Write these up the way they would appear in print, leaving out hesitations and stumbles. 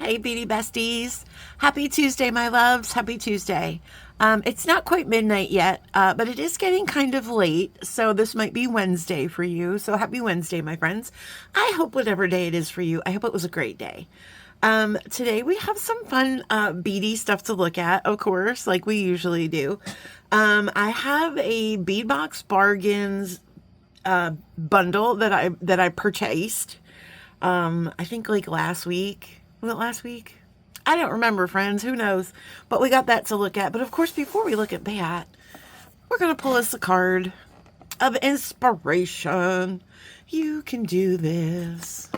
Hey, Beady Besties. Happy Tuesday, my loves. Happy Tuesday. It's not quite midnight yet, but it is getting kind of late, so this might be Wednesday for you. So happy Wednesday, my friends. I hope whatever day it is for you, I hope it was a great day. Today we have some fun beady stuff to look at, of course, like we usually do. I have a Bead Box Bargains bundle that I purchased. I think like last week. Was it last week? I don't remember, friends. Who knows? But we got that to look at. But of course, before we look at that, we're going to pull us a card of inspiration. You can do this.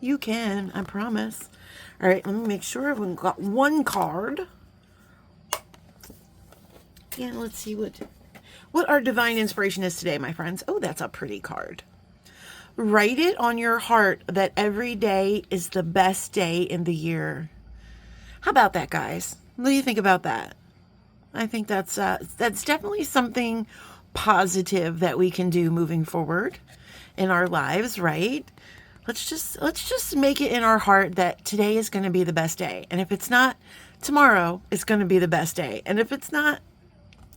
You can, I promise. All right, let me make sure I've got one card. Yeah, let's see what our divine inspiration is today, my friends. Oh, that's a pretty card. Write it on your heart that every day is the best day in the year. How about that, guys? What do you think about that? I think that's definitely something positive that we can do moving forward in our lives, right? Let's just make it in our heart that today is going to be the best day. And if it's not, tomorrow is going to be the best day. And if it's not,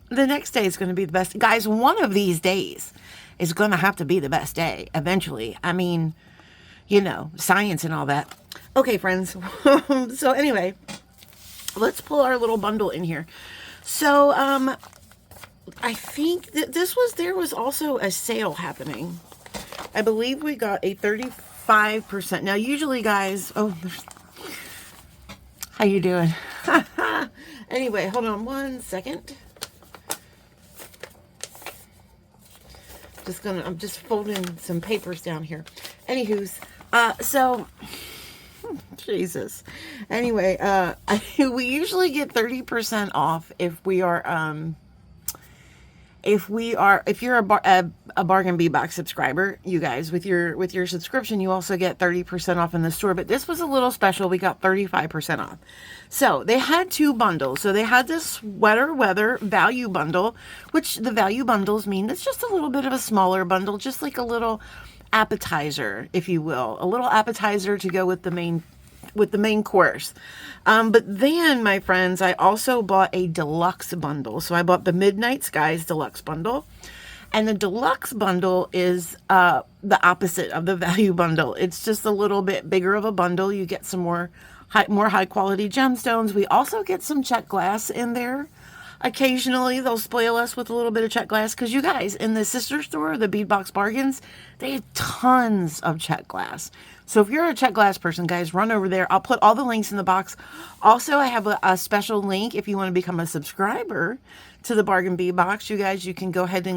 the next day is going to be the best. Guys, one of these days is going to have to be the best day eventually. I mean, you know, science and all that. Okay, friends. So anyway, let's pull our little bundle in here. So I think that there was also a sale happening. I believe we got a 35%. Now, usually, guys, how you doing? Anyway, hold on one second. I'm just folding some papers down here. Anywho's, Jesus. Anyway, we usually get 30% off if you're a Bargain Bead Box subscriber, you guys, with your subscription, you also get 30% off in the store. But this was a little special. We got 35% off. So they had two bundles. So they had this sweater weather value bundle, which the value bundles mean it's just a little bit of a smaller bundle, just like a little appetizer, if you will, a little appetizer to go with the main course. But then, my friends, I also bought a deluxe bundle. So I bought the Midnight Skies deluxe bundle. And the deluxe bundle is the opposite of the value bundle. It's just a little bit bigger of a bundle. You get some more high quality gemstones. We also get some check glass in there. Occasionally, they'll spoil us with a little bit of check glass because you guys, in the sister store, the Bead Box Bargains, they have tons of check glass. So if you're a check glass person, guys, run over there. I'll put all the links in the box. Also, I have a special link if you want to become a subscriber to the Bargain Bead Box. You guys, you can go ahead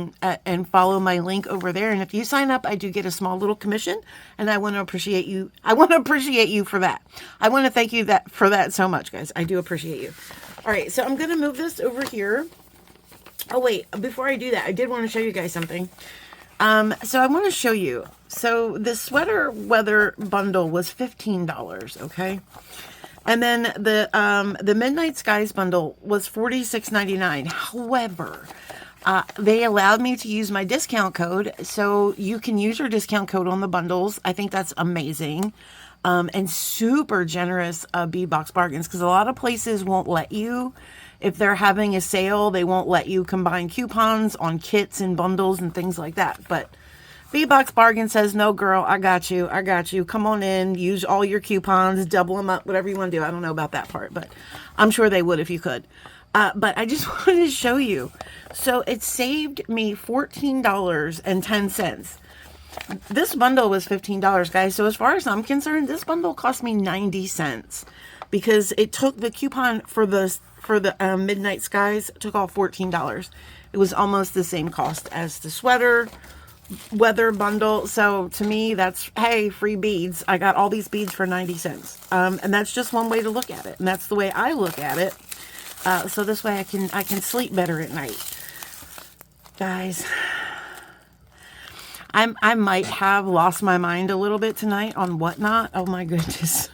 and follow my link over there. And if you sign up, I do get a small little commission, and I want to appreciate you. I want to appreciate you for that. I want to thank you for that so much, guys. I do appreciate you. All right, so I'm going to move this over here. Oh, wait, before I do that, I did want to show you guys something. So I want to show you. So the sweater weather bundle was $15, okay? And then the Midnight Skies bundle was $46.99. However, they allowed me to use my discount code, so you can use your discount code on the bundles. I think that's amazing. And super generous Bead Box Bargains, because a lot of places won't let you, if they're having a sale, they won't let you combine coupons on kits and bundles and things like that. But Bead Box Bargain says, no, girl, I got you. Come on in, use all your coupons, double them up, whatever you want to do. I don't know about that part, but I'm sure they would if you could. But I just wanted to show you. So it saved me $14.10. This bundle was $15, guys. So as far as I'm concerned, this bundle cost me 90 cents because it took the coupon for the Midnight Skies, took off $14. It was almost the same cost as the sweater weather bundle. So to me, that's, hey, free beads. I got all these beads for 90 cents. And that's just one way to look at it. And that's the way I look at it. So this way I can sleep better at night. Guys, I might have lost my mind a little bit tonight on whatnot. Oh my goodness.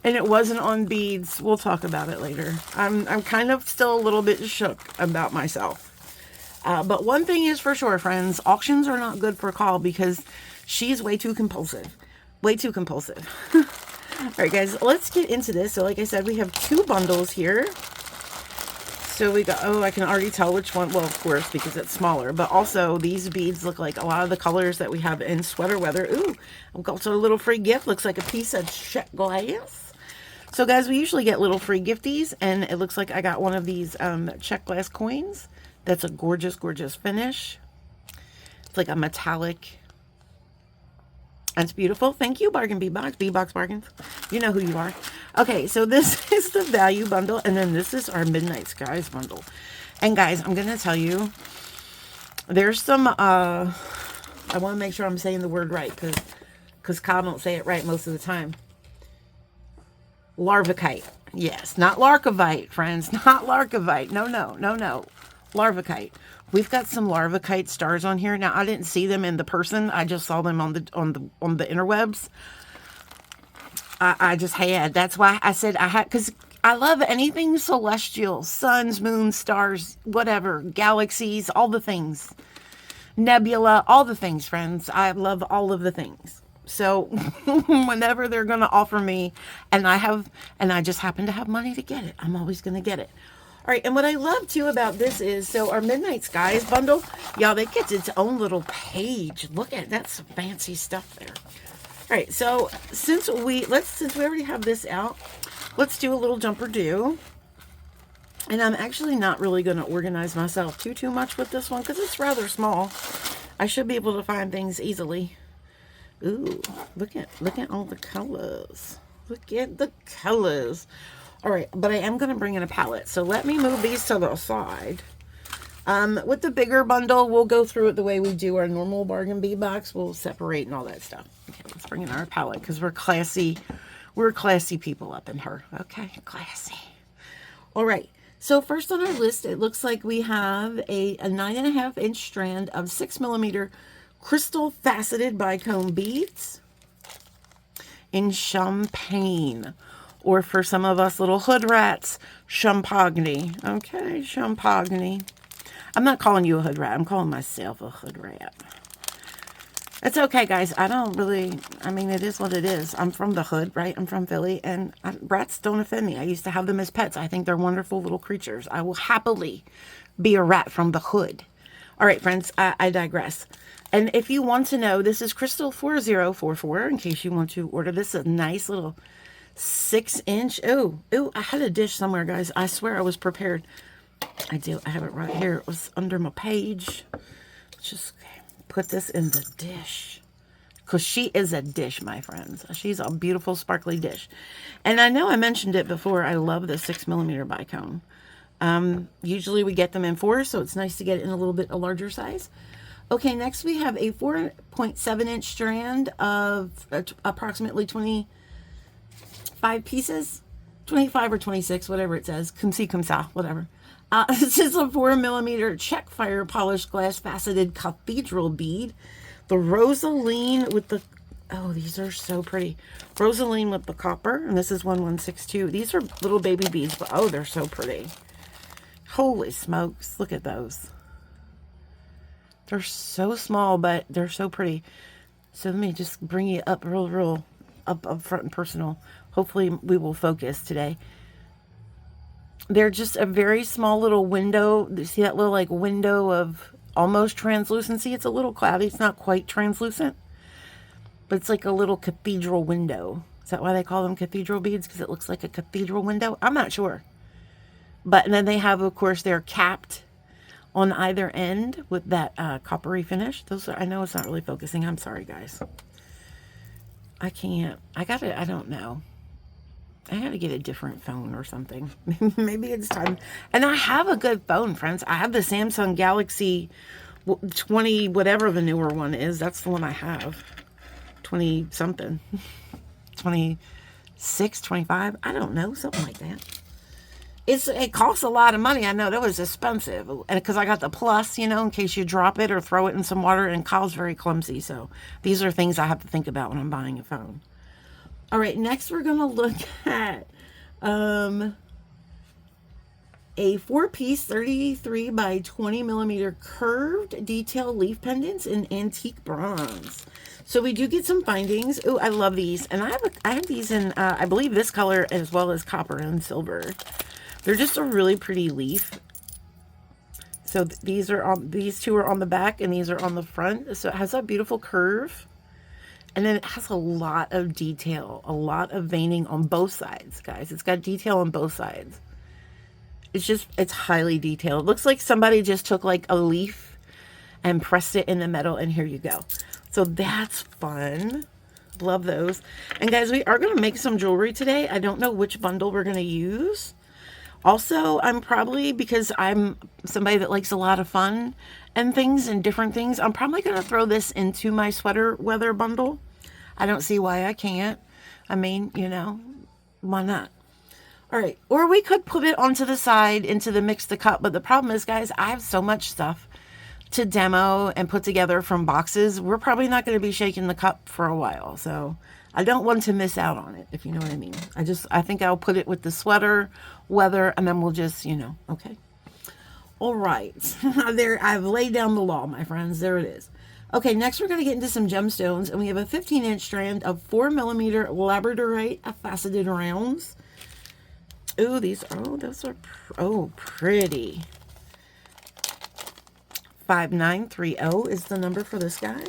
And it wasn't on beads. We'll talk about it later. I'm kind of still a little bit shook about myself. But one thing is for sure, friends, auctions are not good for Call because she's way too compulsive. Way too compulsive. right, guys, let's get into this. So like I said, we have 2 bundles here. So we got, oh, I can already tell which one. Well, of course, because it's smaller. But also, these beads look like a lot of the colors that we have in sweater weather. Ooh, I've got a little free gift. Looks like a piece of check glass. So, guys, we usually get little free gifties. And it looks like I got one of these check glass coins. That's a gorgeous, gorgeous finish. It's like a metallic. That's beautiful. Thank you, Bead Box Bargains. You know who you are. Okay, so this is the value bundle, and then this is our Midnight Skies bundle. And guys, I'm going to tell you, there's some, I want to make sure I'm saying the word right, because Kyle don't say it right most of the time. Larvicite. Yes, not Larcovite, friends. Not Larcovite. No, no, no, no. Larvicite. We've got some Larvicite stars on here. Now, I didn't see them in the person. I just saw them on the interwebs. I just had. That's why I said I had, because I love anything celestial. Suns, moons, stars, whatever. Galaxies, all the things. Nebula, all the things, friends. I love all of the things. So whenever they're going to offer me, and I just happen to have money to get it, I'm always going to get it. All right, and what I love, too, about this is, so our Midnight Skies bundle, y'all, that gets its own little page. Look at, that's some fancy stuff there. All right, so since we already have this out, let's do a little jumper do. And I'm actually not really going to organize myself too much with this one, because it's rather small. I should be able to find things easily. Ooh, look at all the colors. Look at the colors. All right, but I am going to bring in a palette. So let me move these to the side. With the bigger bundle, we'll go through it the way we do our normal bargain bead box. We'll separate and all that stuff. Okay, let's bring in our palette because we're classy. We're classy people up in her. Okay, classy. All right. So first on our list, it looks like we have a 9.5 inch strand of 6mm crystal faceted bicone beads in champagne. Or for some of us little hood rats, champagne. Okay, champagne. I'm not calling you a hood rat. I'm calling myself a hood rat. It's okay, guys. I mean, it is what it is. I'm from the hood, right? I'm from Philly, and rats don't offend me. I used to have them as pets. I think they're wonderful little creatures. I will happily be a rat from the hood. All right, friends, I digress. And if you want to know, this is Crystal 4044, in case you want to order this. A nice little 6 inch. Oh, I had a dish somewhere, guys. I swear I was prepared. I do. I have it right here. It was under my page. Just put this in the dish. Because she is a dish, my friends. She's a beautiful, sparkly dish. And I know I mentioned it before. I love the 6mm bicone. Usually we get them in 4, so it's nice to get it in a little bit a larger size. Okay, next we have a 4.7 inch strand of approximately 25 pieces, 25 or 26, whatever it says. Come see, come saw, whatever. This is a 4mm check fire polished glass faceted cathedral bead. The Rosaline with the, oh, these are so pretty. Rosaline with the copper, and this is 1162. These are little baby beads, but oh, they're so pretty. Holy smokes, look at those. They're so small, but they're so pretty. So let me just bring you up real up front and personal. Hopefully we will focus today. They're just a very small little window. You see that little like window of almost translucency? It's a little cloudy. It's not quite translucent, but it's like a little cathedral window. Is that why they call them cathedral beads? Because it looks like a cathedral window? I'm not sure. But and then they have, of course, they're capped on either end with that coppery finish. Those are, I know it's not really focusing. I'm sorry, guys. I can't. I don't know. I gotta get a different phone or something. Maybe it's time. And I have a good phone, friends. I have the Samsung Galaxy 20, whatever the newer one is. That's the one I have. 20 something. 26, 25. I don't know. Something like that. It costs a lot of money. I know that was expensive. And because I got the plus, you know, in case you drop it or throw it in some water. And Kyle's very clumsy. So these are things I have to think about when I'm buying a phone. All right, next we're going to look at a 4-piece 33 by 20 millimeter curved detail leaf pendants in antique bronze. So we do get some findings. Oh, I love these. And I have these in, I believe this color as well as copper and silver. They're just a really pretty leaf. So these two are on the back and these are on the front. So it has that beautiful curve. And then it has a lot of detail, a lot of veining on both sides, guys. It's got detail on both sides. It's highly detailed. It looks like somebody just took like a leaf and pressed it in the metal, and here you go. So that's fun. Love those. And guys, we are going to make some jewelry today. I don't know which bundle we're going to use. Also, I'm probably, because I'm somebody that likes a lot of fun and things and different things, I'm probably going to throw this into my sweater weather bundle. I don't see why I can't. I mean, you know, why not? All right. Or we could put it onto the side into the mix the cup. But the problem is, guys, I have so much stuff to demo and put together from boxes. We're probably not going to be shaking the cup for a while. So I don't want to miss out on it, if you know what I mean. I think I'll put it with the sweater weather, and then we'll just, you know, okay. All right. There, I've laid down the law, my friends. There it is. Okay, next we're going to get into some gemstones, and we have a 15-inch strand of 4 millimeter labradorite faceted rounds. Ooh, those are, pretty. 5930 is the number for this guy.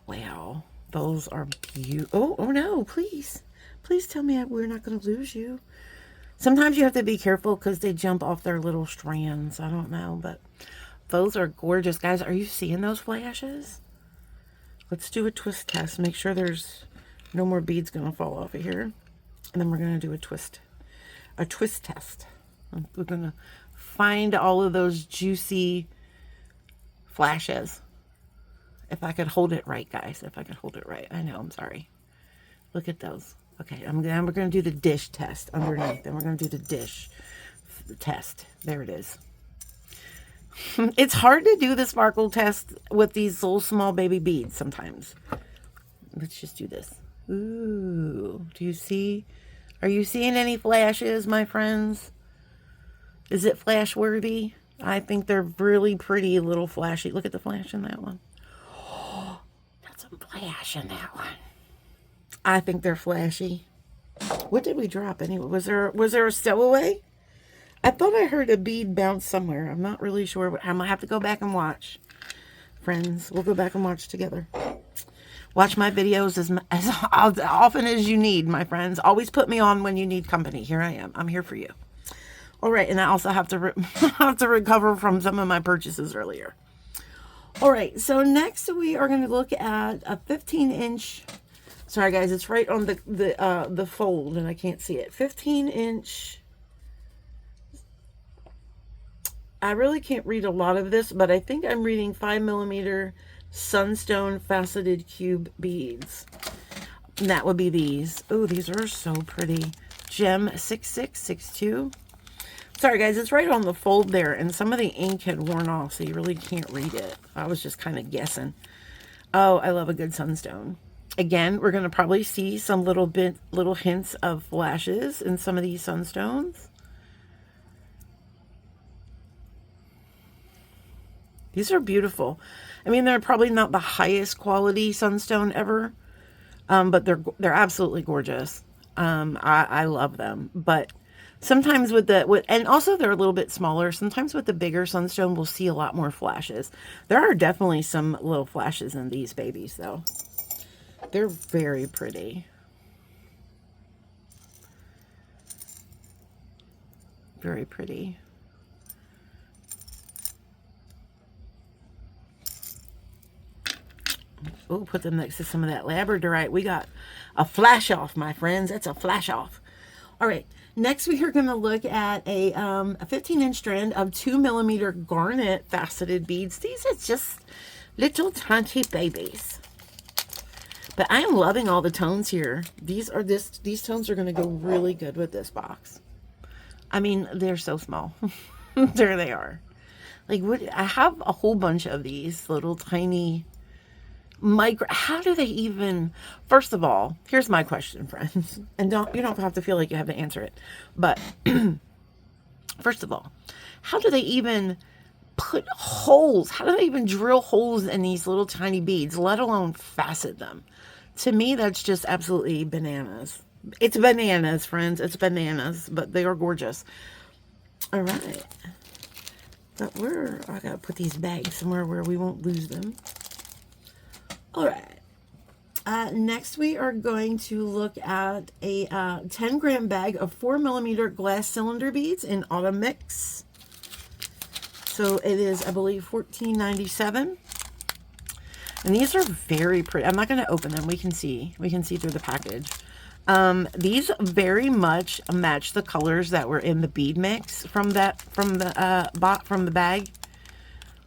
Wow, those are beautiful. Oh no, please tell me we're not going to lose you. Sometimes you have to be careful because they jump off their little strands. I don't know, but those are gorgeous, guys. Are you seeing those flashes? Let's do a twist test. Make sure there's no more beads going to fall off of here. And then we're going to do a twist test. We're going to find all of those juicy flashes. If I could hold it right, guys. If I could hold it right. I know, I'm sorry. Look at those. Okay, we're going to do the dish test underneath. Then we're going to do the dish test. There it is. It's hard to do the sparkle test with these little small baby beads sometimes. Let's just do this. Ooh, do you see? Are you seeing any flashes, my friends? Is it flash worthy? I think they're really pretty little flashy. Look at the flash in that one. Oh, that's a flash in that one. I think they're flashy. What did we drop anyway? Was there a stowaway? I thought I heard a bead bounce somewhere. I'm not really sure. I'm gonna have to go back and watch. Friends, we'll go back and watch together. Watch my videos as often as you need, my friends. Always put me on when you need company. Here I am. I'm here for you. All right, and I also have to have to recover from some of my purchases earlier. All right, so next we are going to look at a 15-inch. Sorry, guys, it's right on the fold, and I can't see it. 15-inch. I really can't read a lot of this, but I think I'm reading 5 millimeter sunstone faceted cube beads. And that would be these. Oh, these are so pretty. Gem 6662. Sorry, guys, it's right on the fold there, and some of the ink had worn off, so you really can't read it. I was just kind of guessing. Oh, I love a good sunstone. Again, we're going to probably see some little hints of flashes in some of these sunstones. These are beautiful. I mean, they're probably not the highest quality sunstone ever, but they're absolutely gorgeous. I love them. But sometimes and also they're a little bit smaller. Sometimes with the bigger sunstone, we'll see a lot more flashes. There are definitely some little flashes in these babies, though. They're very pretty. Very pretty. Oh, put them next to some of that labradorite. We got a flash off, my friends. That's a flash off. All right. Next, we are going to look at a 15-inch strand of 2 millimeter garnet faceted beads. These are just little tiny babies. But I am loving all the tones here. These tones are going to go really good with this box. I mean, they're so small. There they are. Like, I have a whole bunch of these little tiny how do they even, first of all, here's my question, friends, and you don't have to feel like you have to answer it, but First of all, how do they even put holes? How do they even drill holes in these little tiny beads, let alone facet them? To me, that's just absolutely bananas. It's bananas, friends. It's bananas, but they are gorgeous. All right. But I gotta put these bags somewhere where we won't lose them. All right. Next, we are going to look at a 10-gram bag of 4mm glass cylinder beads in Autumn Mix. So it is, I believe, $14.97. And these are very pretty. I'm not going to open them. We can see through the package. These very much match the colors that were in the bead mix from the bag.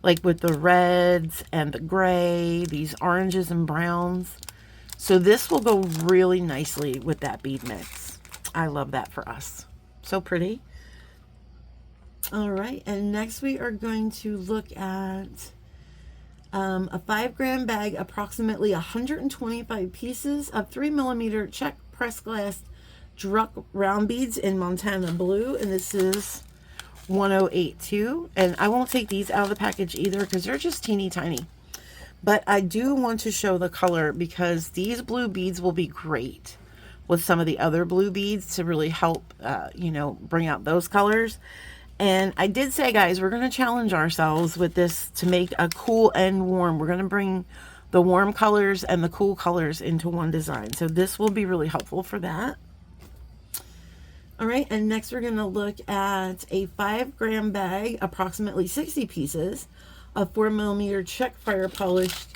Like with the reds and the gray, these oranges and browns. So this will go really nicely with that bead mix. I love that for us. So pretty. All right, and next we are going to look at a 5-gram bag, approximately 125 pieces of 3mm check press glass Druck round beads in Montana Blue, and this is 1082. And I won't take these out of the package either because they're just teeny tiny. But I do want to show the color because these blue beads will be great with some of the other blue beads to really help, bring out those colors. And I did say, guys, we're going to challenge ourselves with this to make a cool and warm. We're going to bring the warm colors and the cool colors into one design. So this will be really helpful for that. All right, and next we're going to look at a 5-gram bag, approximately 60 pieces of 4mm check fire polished.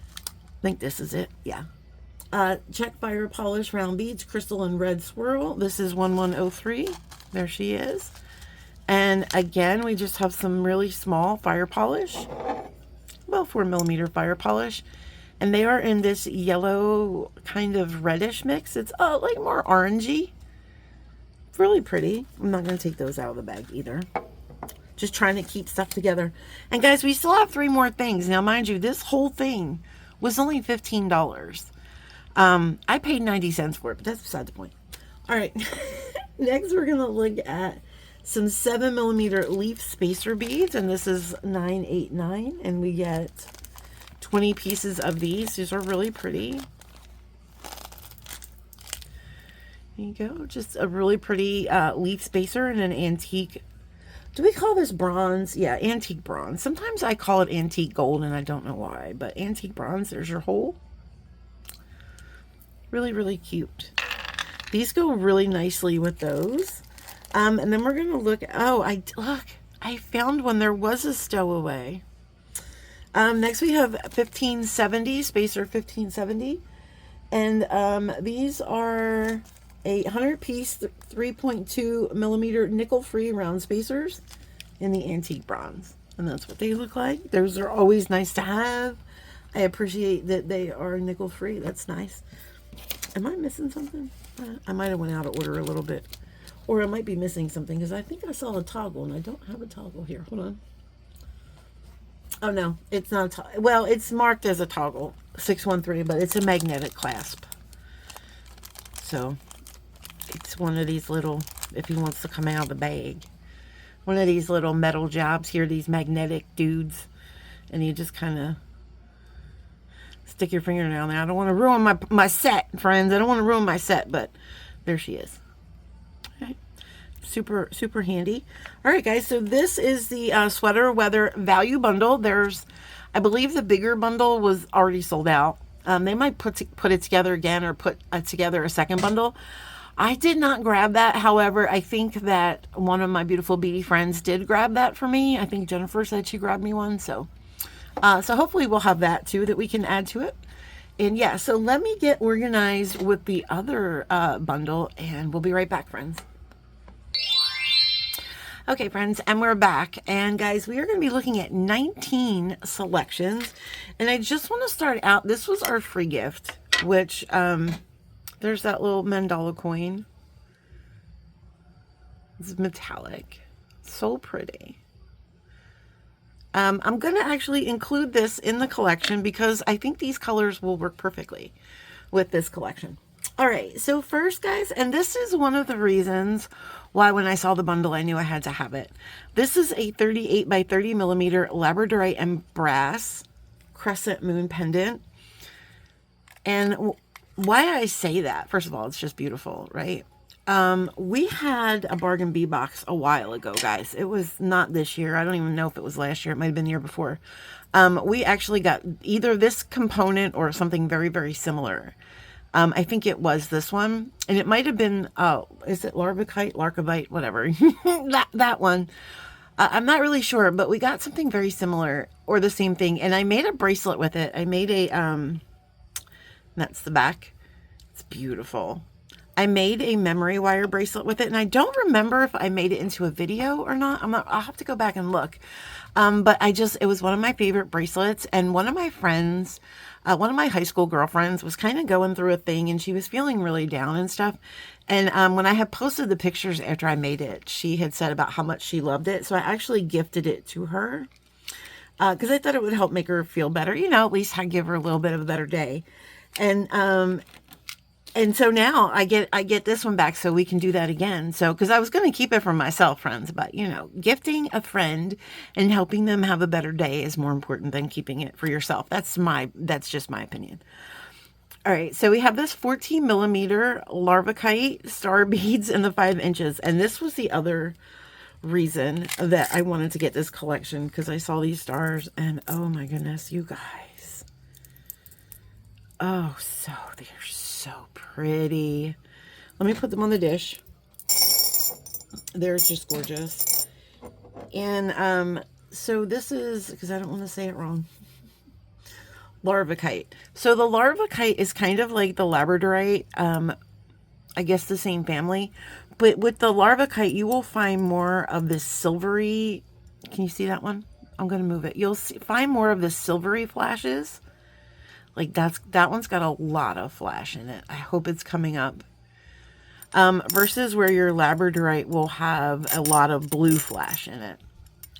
I think this is it. Yeah. Check fire polish round beads, crystal and red swirl. This is 1103. There she is. And again, we just have some really small fire polish, about 4mm fire polish, and they are in this yellow kind of reddish mix. It's like more orangey. Really pretty. I'm not going to take those out of the bag either. Just trying to keep stuff together. And guys, we still have 3 more things. Now, mind you, this whole thing was only $15. I paid 90 cents for it, but that's beside the point. All right. Next, we're going to look at some 7mm leaf spacer beads, and this is $9.89, and we get 20 pieces of these. These are really pretty. There you go. Just a really pretty leaf spacer in an antique. Do we call this bronze? Yeah, antique bronze. Sometimes I call it antique gold, and I don't know why, but antique bronze. There's your hole. Really, really cute. These go really nicely with those. And then we're going to look. Oh, I found one. There was a stowaway. Next we have 1570, spacer 1570. And these are a 100-piece 3.2mm nickel-free round spacers in the antique bronze. And that's what they look like. Those are always nice to have. I appreciate that they are nickel-free. That's nice. Am I missing something? I might have went out of order a little bit. Or I might be missing something because I think I saw a toggle and I don't have a toggle here. Hold on. Oh, no. It's not a toggle. Well, it's marked as a toggle, 613, but it's a magnetic clasp. So it's one of these little, if he wants to come out of the bag, one of these little metal jobs here, these magnetic dudes. And you just kind of stick your finger down there. I don't want to ruin my set, friends. I don't want to ruin my set, but there she is. Okay. Super, super handy. All right, guys. So this is the Sweater Weather Value Bundle. There's, I believe the bigger bundle was already sold out. They might put it together again or put together a second bundle. I did not grab that. However, I think that one of my beautiful beady friends did grab that for me. I think Jennifer said she grabbed me one. So hopefully we'll have that too that we can add to it. And yeah, so let me get organized with the other bundle and we'll be right back, friends. Okay, friends, and we're back. And guys, we are going to be looking at 19 selections. And I just want to start out, this was our free gift, which there's that little mandala coin. It's metallic. So pretty. I'm going to actually include this in the collection because I think these colors will work perfectly with this collection. All right, so first, guys, and this is one of the reasons why when I saw the bundle, I knew I had to have it. This is a 38 by 30 millimeter labradorite and brass crescent moon pendant. And why I say that, first of all, it's just beautiful, right? We had a bargain bee box a while ago, guys. It was not this year. I don't even know if it was last year. It might have been the year before. We actually got either this component or something very, very similar. I think it was this one, and it might have been, is it larkabite, whatever, that one. I'm not really sure, but we got something very similar or the same thing, and I made a bracelet with it. I made a, that's the back. It's beautiful. I made a memory wire bracelet with it, and I don't remember if I made it into a video or not. I'll have to go back and look. But it was one of my favorite bracelets, and one of my friends, one of my high school girlfriends was kind of going through a thing, and she was feeling really down and stuff. And when I had posted the pictures after I made it, she had said about how much she loved it. So I actually gifted it to her because I thought it would help make her feel better. You know, at least I give her a little bit of a better day. And so now I get this one back so we can do that again. So, because I was going to keep it for myself, friends, but you know, gifting a friend and helping them have a better day is more important than keeping it for yourself. That's just my opinion. All right. So we have this 14 millimeter larvacite star beads in the 5 inches. And this was the other reason that I wanted to get this collection, because I saw these stars and oh my goodness, you guys. Oh, they're so pretty. Let me put them on the dish. They're just gorgeous. And so this is, because I don't want to say it wrong, larvacite. So the larvacite is kind of like the labradorite, I guess the same family, but with the larvacite you will find more of this silvery, can you see that one? I'm going to move it. You'll find more of the silvery flashes. Like that one's got a lot of flash in it. I hope it's coming up. Versus where your labradorite will have a lot of blue flash in it.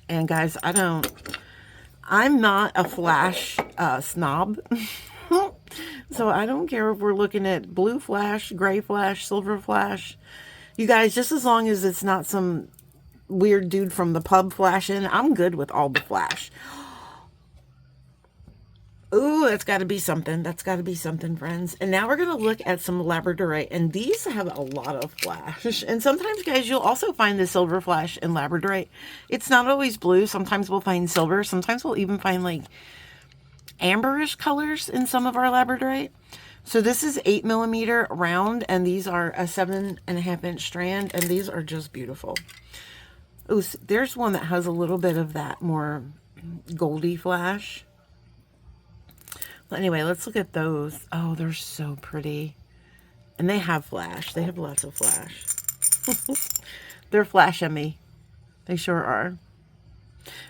And guys, I'm not a flash snob. So I don't care if we're looking at blue flash, gray flash, silver flash. You guys, just as long as it's not some weird dude from the pub flashing, I'm good with all the flash. Ooh, that's got to be something. That's got to be something, friends. And now we're going to look at some labradorite. And these have a lot of flash. And sometimes, guys, you'll also find the silver flash in labradorite. It's not always blue. Sometimes we'll find silver. Sometimes we'll even find, like, amberish colors in some of our labradorite. So this is 8 millimeter round. And these are a 7.5 inch strand. And these are just beautiful. Ooh, there's one that has a little bit of that more goldy flash. Anyway, let's look at those. Oh, they're so pretty. And they have flash. They have lots of flash. They're flash at me. They sure are.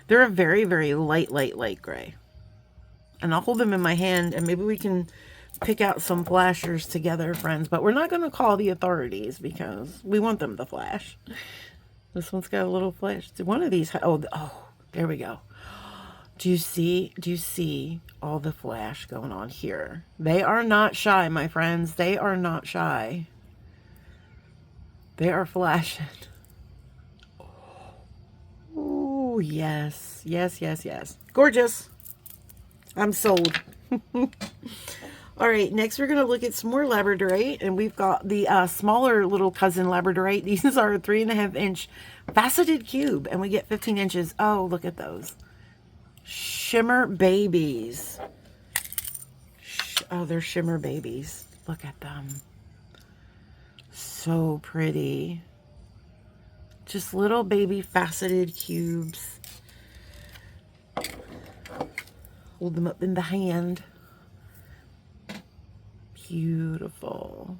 They're a very, very light gray. And I'll hold them in my hand and maybe we can pick out some flashers together, friends. But we're not going to call the authorities because we want them to flash. This one's got a little flash. One of these, oh, there we go. Do you see all the flash going on here? They are not shy, my friends. They are not shy. They are flashing. Oh, yes. Yes, yes, yes. Gorgeous. I'm sold. All right, next we're going to look at some more labradorite. And we've got the smaller little cousin labradorite. These are a 3.5 inch faceted cube. And we get 15 inches. Oh, look at those. Shimmer babies. Oh, they're shimmer babies. Look at them. So pretty. Just little baby faceted cubes. Hold them up in the hand. Beautiful.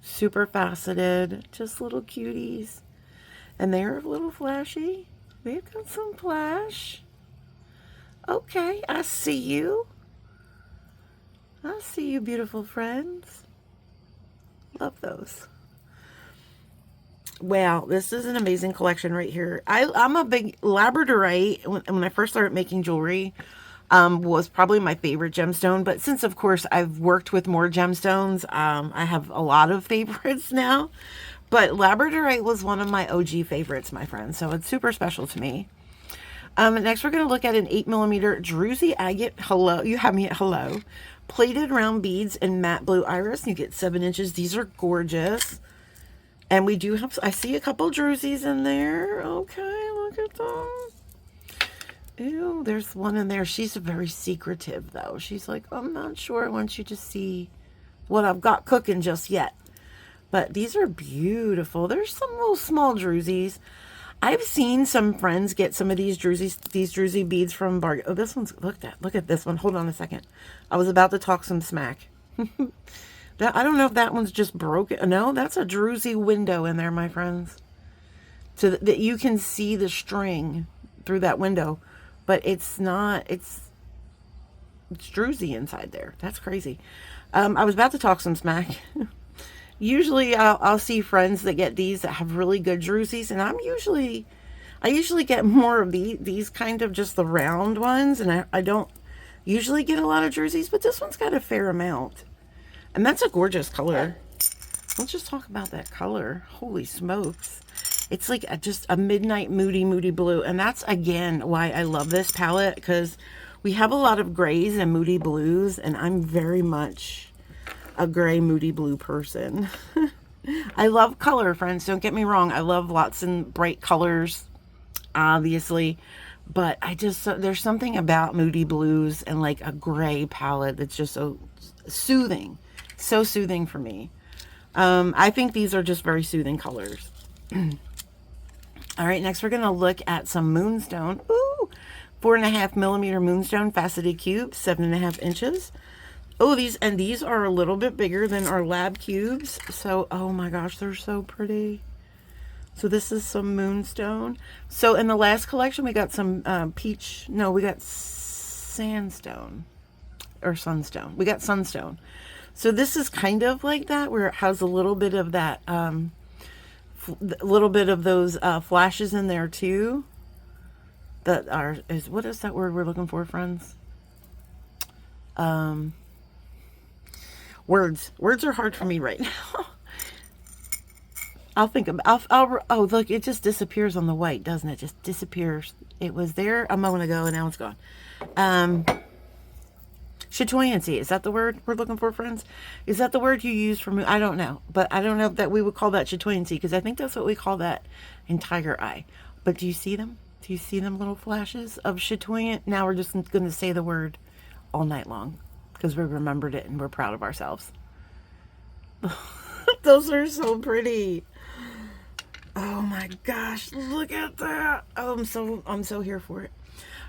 Super faceted. Just little cuties. And they're a little flashy. They've got some flash. Okay, I see you. I see you, beautiful friends. Love those. Wow, this is an amazing collection right here. I'm a big labradorite. When I first started making jewelry, was probably my favorite gemstone. But since, of course, I've worked with more gemstones, I have a lot of favorites now. But labradorite was one of my OG favorites, my friends. So it's super special to me. Next, we're going to look at an 8mm Druzy agate. Hello. You have me at hello. Plated round beads in matte blue iris. You get 7 inches. These are gorgeous. And we do have, I see a couple Druzys in there. Okay, look at them. Ew, there's one in there. She's very secretive, though. She's like, I'm not sure I want you to see what I've got cooking just yet. But these are beautiful. There's some little small Druzys. I've seen some friends get some of these Druzy beads from Bargain. Oh, this one's, look at this one. Hold on a second. I was about to talk some smack. I don't know if that one's just broken. No, that's a Druzy window in there, my friends. So that you can see the string through that window. But it's not, it's Druzy inside there. That's crazy. I was about to talk some smack. Usually I'll see friends that get these that have really good Druzys, and I usually get more of these kind of just the round ones, and I don't usually get a lot of Druzys, but this one's got a fair amount. And that's a gorgeous color. Let's just talk about that color. Holy smokes. It's like just a midnight moody blue, and that's again why I love this palette, because we have a lot of grays and moody blues, and I'm very much a gray moody blue person. I love color, friends, don't get me wrong. I love lots and bright colors, obviously, but there's something about moody blues and like a gray palette that's just so soothing for me. I think these are just very soothing colors. All right, next we're going to look at some moonstone. Ooh, 4.5mm moonstone faceted cube, 7.5 inches. Oh, these are a little bit bigger than our lab cubes. So, oh my gosh, they're so pretty. So this is some moonstone. So in the last collection, we got some we got sandstone or sunstone. We got sunstone. So this is kind of like that, where it has a little bit of that, those flashes in there too. What is that word we're looking for, friends? Words are hard for me right now. Oh, look, it just disappears on the white, doesn't it? Just disappears. It was there a moment ago and now it's gone. Chatoyancy, is that the word we're looking for, friends? Is that the word you use for, I don't know, but I don't know that we would call that chatoyancy, because I think that's what we call that in tiger eye. But do you see them? Do you see them little flashes of chatoyant? Now we're just going to say the word all night long, because we remembered it and we're proud of ourselves. Those are so pretty. Oh my gosh, look at that. Oh, I'm so here for it.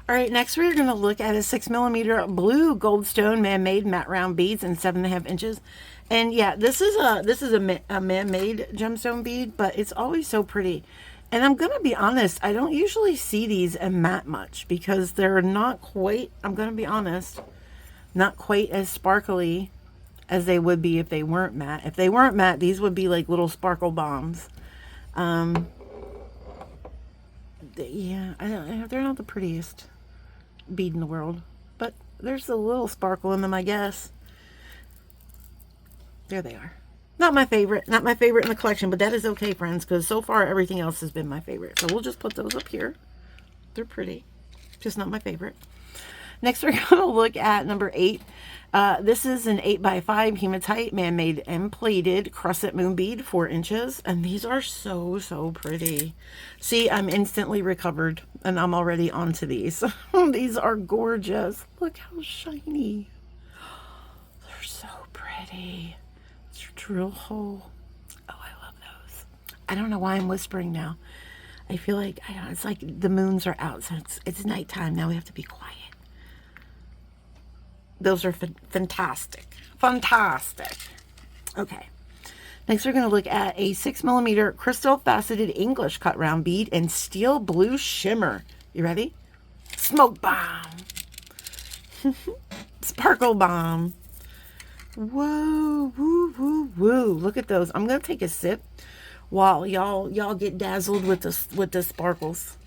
All right, next we're going to look at a 6mm blue goldstone man-made matte round beads in 7.5 inches. And yeah, this is a man-made gemstone bead, but it's always so pretty. And I'm going to be honest, I don't usually see these in matte much, because they're not quite, I'm going to be honest, not quite as sparkly as they would be if they weren't matte. If they weren't matte, these would be like little sparkle bombs. Yeah, they're not the prettiest bead in the world, but there's a little sparkle in them, I guess. There they are. Not my favorite in the collection, but that is okay, friends, because so far everything else has been my favorite. So we'll just put those up here. They're pretty, just not my favorite. Next, we're going to look at number 8. This is an 8x5 hematite man-made and plated crescent moon bead, 4 inches. And these are so pretty. See, I'm instantly recovered, and I'm already onto these. These are gorgeous. Look how shiny. They're so pretty. It's your drill hole. Oh, I love those. I don't know why I'm whispering now. I feel like, it's like the moons are out, so it's nighttime. Now we have to be quiet. Those are fantastic. Okay. Next, we're going to look at a 6mm crystal faceted English cut round bead in steel blue shimmer. You ready? Smoke bomb. Sparkle bomb. Whoa, woo. Look at those. I'm going to take a sip while y'all get dazzled with the sparkles.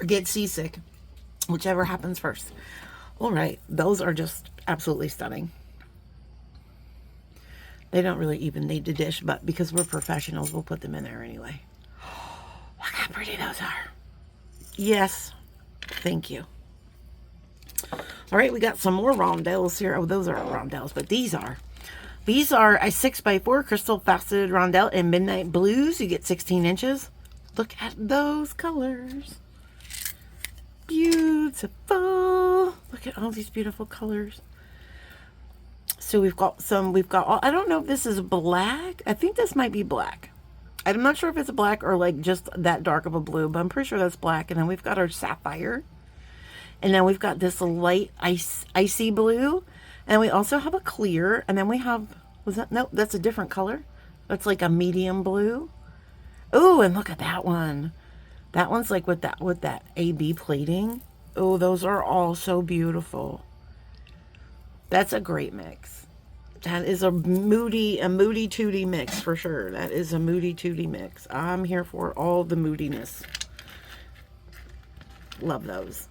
get seasick, whichever happens first. All right, those are just absolutely stunning. They don't really even need to dish, but because we're professionals, we'll put them in there anyway. Look how pretty those are. Yes, thank you. All right, we got some more rondelles here. Oh, those aren't rondelles, but these are. These are a 6x4 crystal faceted rondelle in midnight blues. You get 16 inches. Look at those colors. Beautiful. Look at all these beautiful colors. So we've got all, I don't know if this is black. I think this might be black. I'm not sure if it's black or like just that dark of a blue, but I'm pretty sure that's black. And then we've got our sapphire. And then we've got this light icy blue. And we also have a clear. And then we have, no, that's a different color. That's like a medium blue. Oh, and look at that one. That one's like with that AB plating. Oh, those are all so beautiful. That's a great mix. That is a moody tooty mix for sure. That is a moody tooty mix. I'm here for all the moodiness. Love those.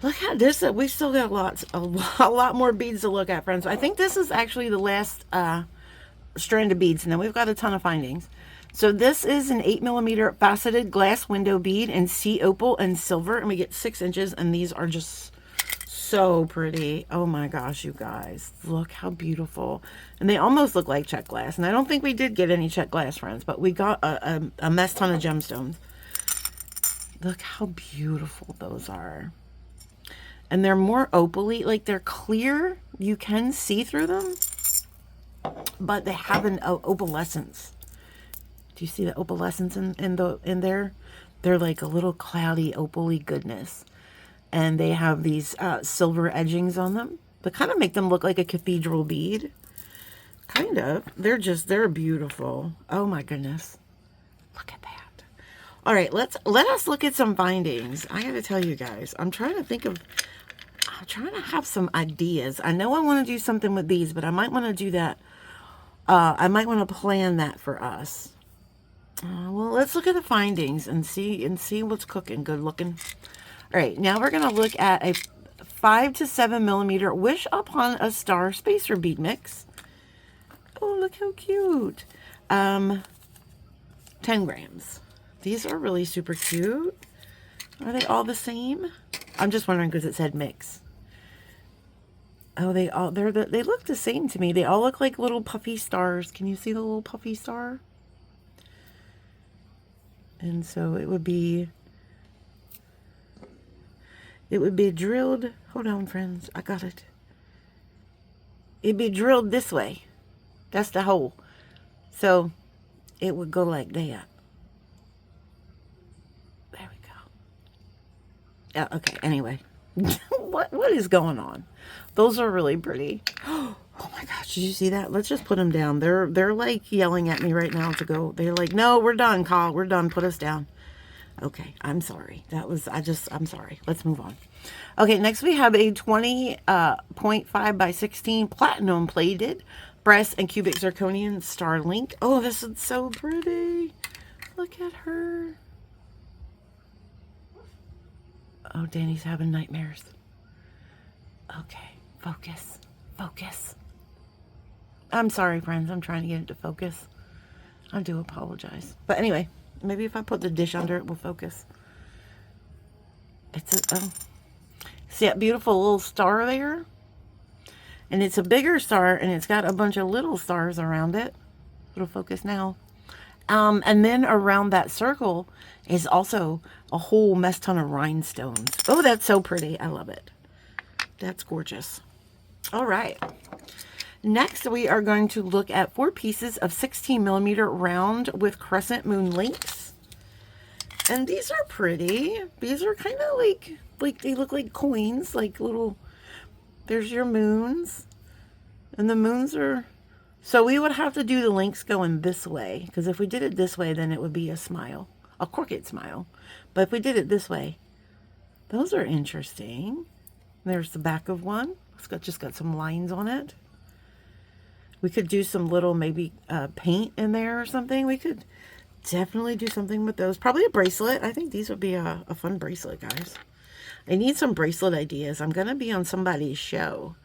Look at this. We still got a lot more beads to look at, friends. I think this is actually the last strand of beads, and then we've got a ton of findings. So this is an 8mm faceted glass window bead in sea opal and silver, and we get 6 inches, and these are just so pretty. Oh my gosh, you guys, look how beautiful. And they almost look like check glass, and I don't think we did get any check glass, friends, but we got a mess ton of gemstones. Look how beautiful those are. And they're more opal-y, like they're clear. You can see through them, but they have an opalescence. Do you see the opalescence in there? They're like a little cloudy, opal-y goodness. And they have these silver edgings on them that kind of make them look like a cathedral bead. Kind of. They're beautiful. Oh my goodness. Look at that. All right, let us look at some findings. I gotta tell you guys, I'm trying to have some ideas. I know I want to do something with these, but I might want to do that. I might want to plan that for us. Well, let's look at the findings and see what's cooking. Good looking. All right, now we're going to look at a 5 to 7mm Wish Upon a Star spacer bead mix. Oh, look how cute. 10 grams. These are really super cute. Are they all the same? I'm just wondering because it said mix. Oh, they look the same to me. They all look like little puffy stars. Can you see the little puffy star? And so it would be drilled. Hold on, friends. I got it. It'd be drilled this way. That's the hole. So it would go like that. There we go. Okay, anyway. What is going on? Those are really pretty. Oh my gosh, did you see that? Let's just put them down. They're like yelling at me right now to go. They're like, no, we're done, Kyle. We're done. Put us down. Okay, I'm sorry. I'm sorry. Let's move on. Okay, next we have a 20.5 by 16 platinum plated brass and cubic zirconian star link. Oh, this is so pretty. Look at her. Oh, Danny's having nightmares. Okay, focus. Focus. I'm sorry, friends. I'm trying to get it to focus. I do apologize. But anyway, maybe if I put the dish under it, will focus. It's a... see that beautiful little star there? And it's a bigger star, and it's got a bunch of little stars around it. It'll focus now. And then around that circle is also a whole mess ton of rhinestones. Oh, that's so pretty. I love it. That's gorgeous. All right. Next, we are going to look at 4 pieces of 16mm round with crescent moon links. And these are pretty. These are kind of like they look like coins, like little, there's your moons. And the moons are, so we would have to do the links going this way, because if we did it this way, then it would be a smile, a crooked smile. But if we did it this way, those are interesting. There's the back of one. It's just got some lines on it. We could do some little maybe paint in there or something. We could definitely do something with those. Probably a bracelet. I think these would be a fun bracelet, guys. I need some bracelet ideas. I'm going to be on somebody's show.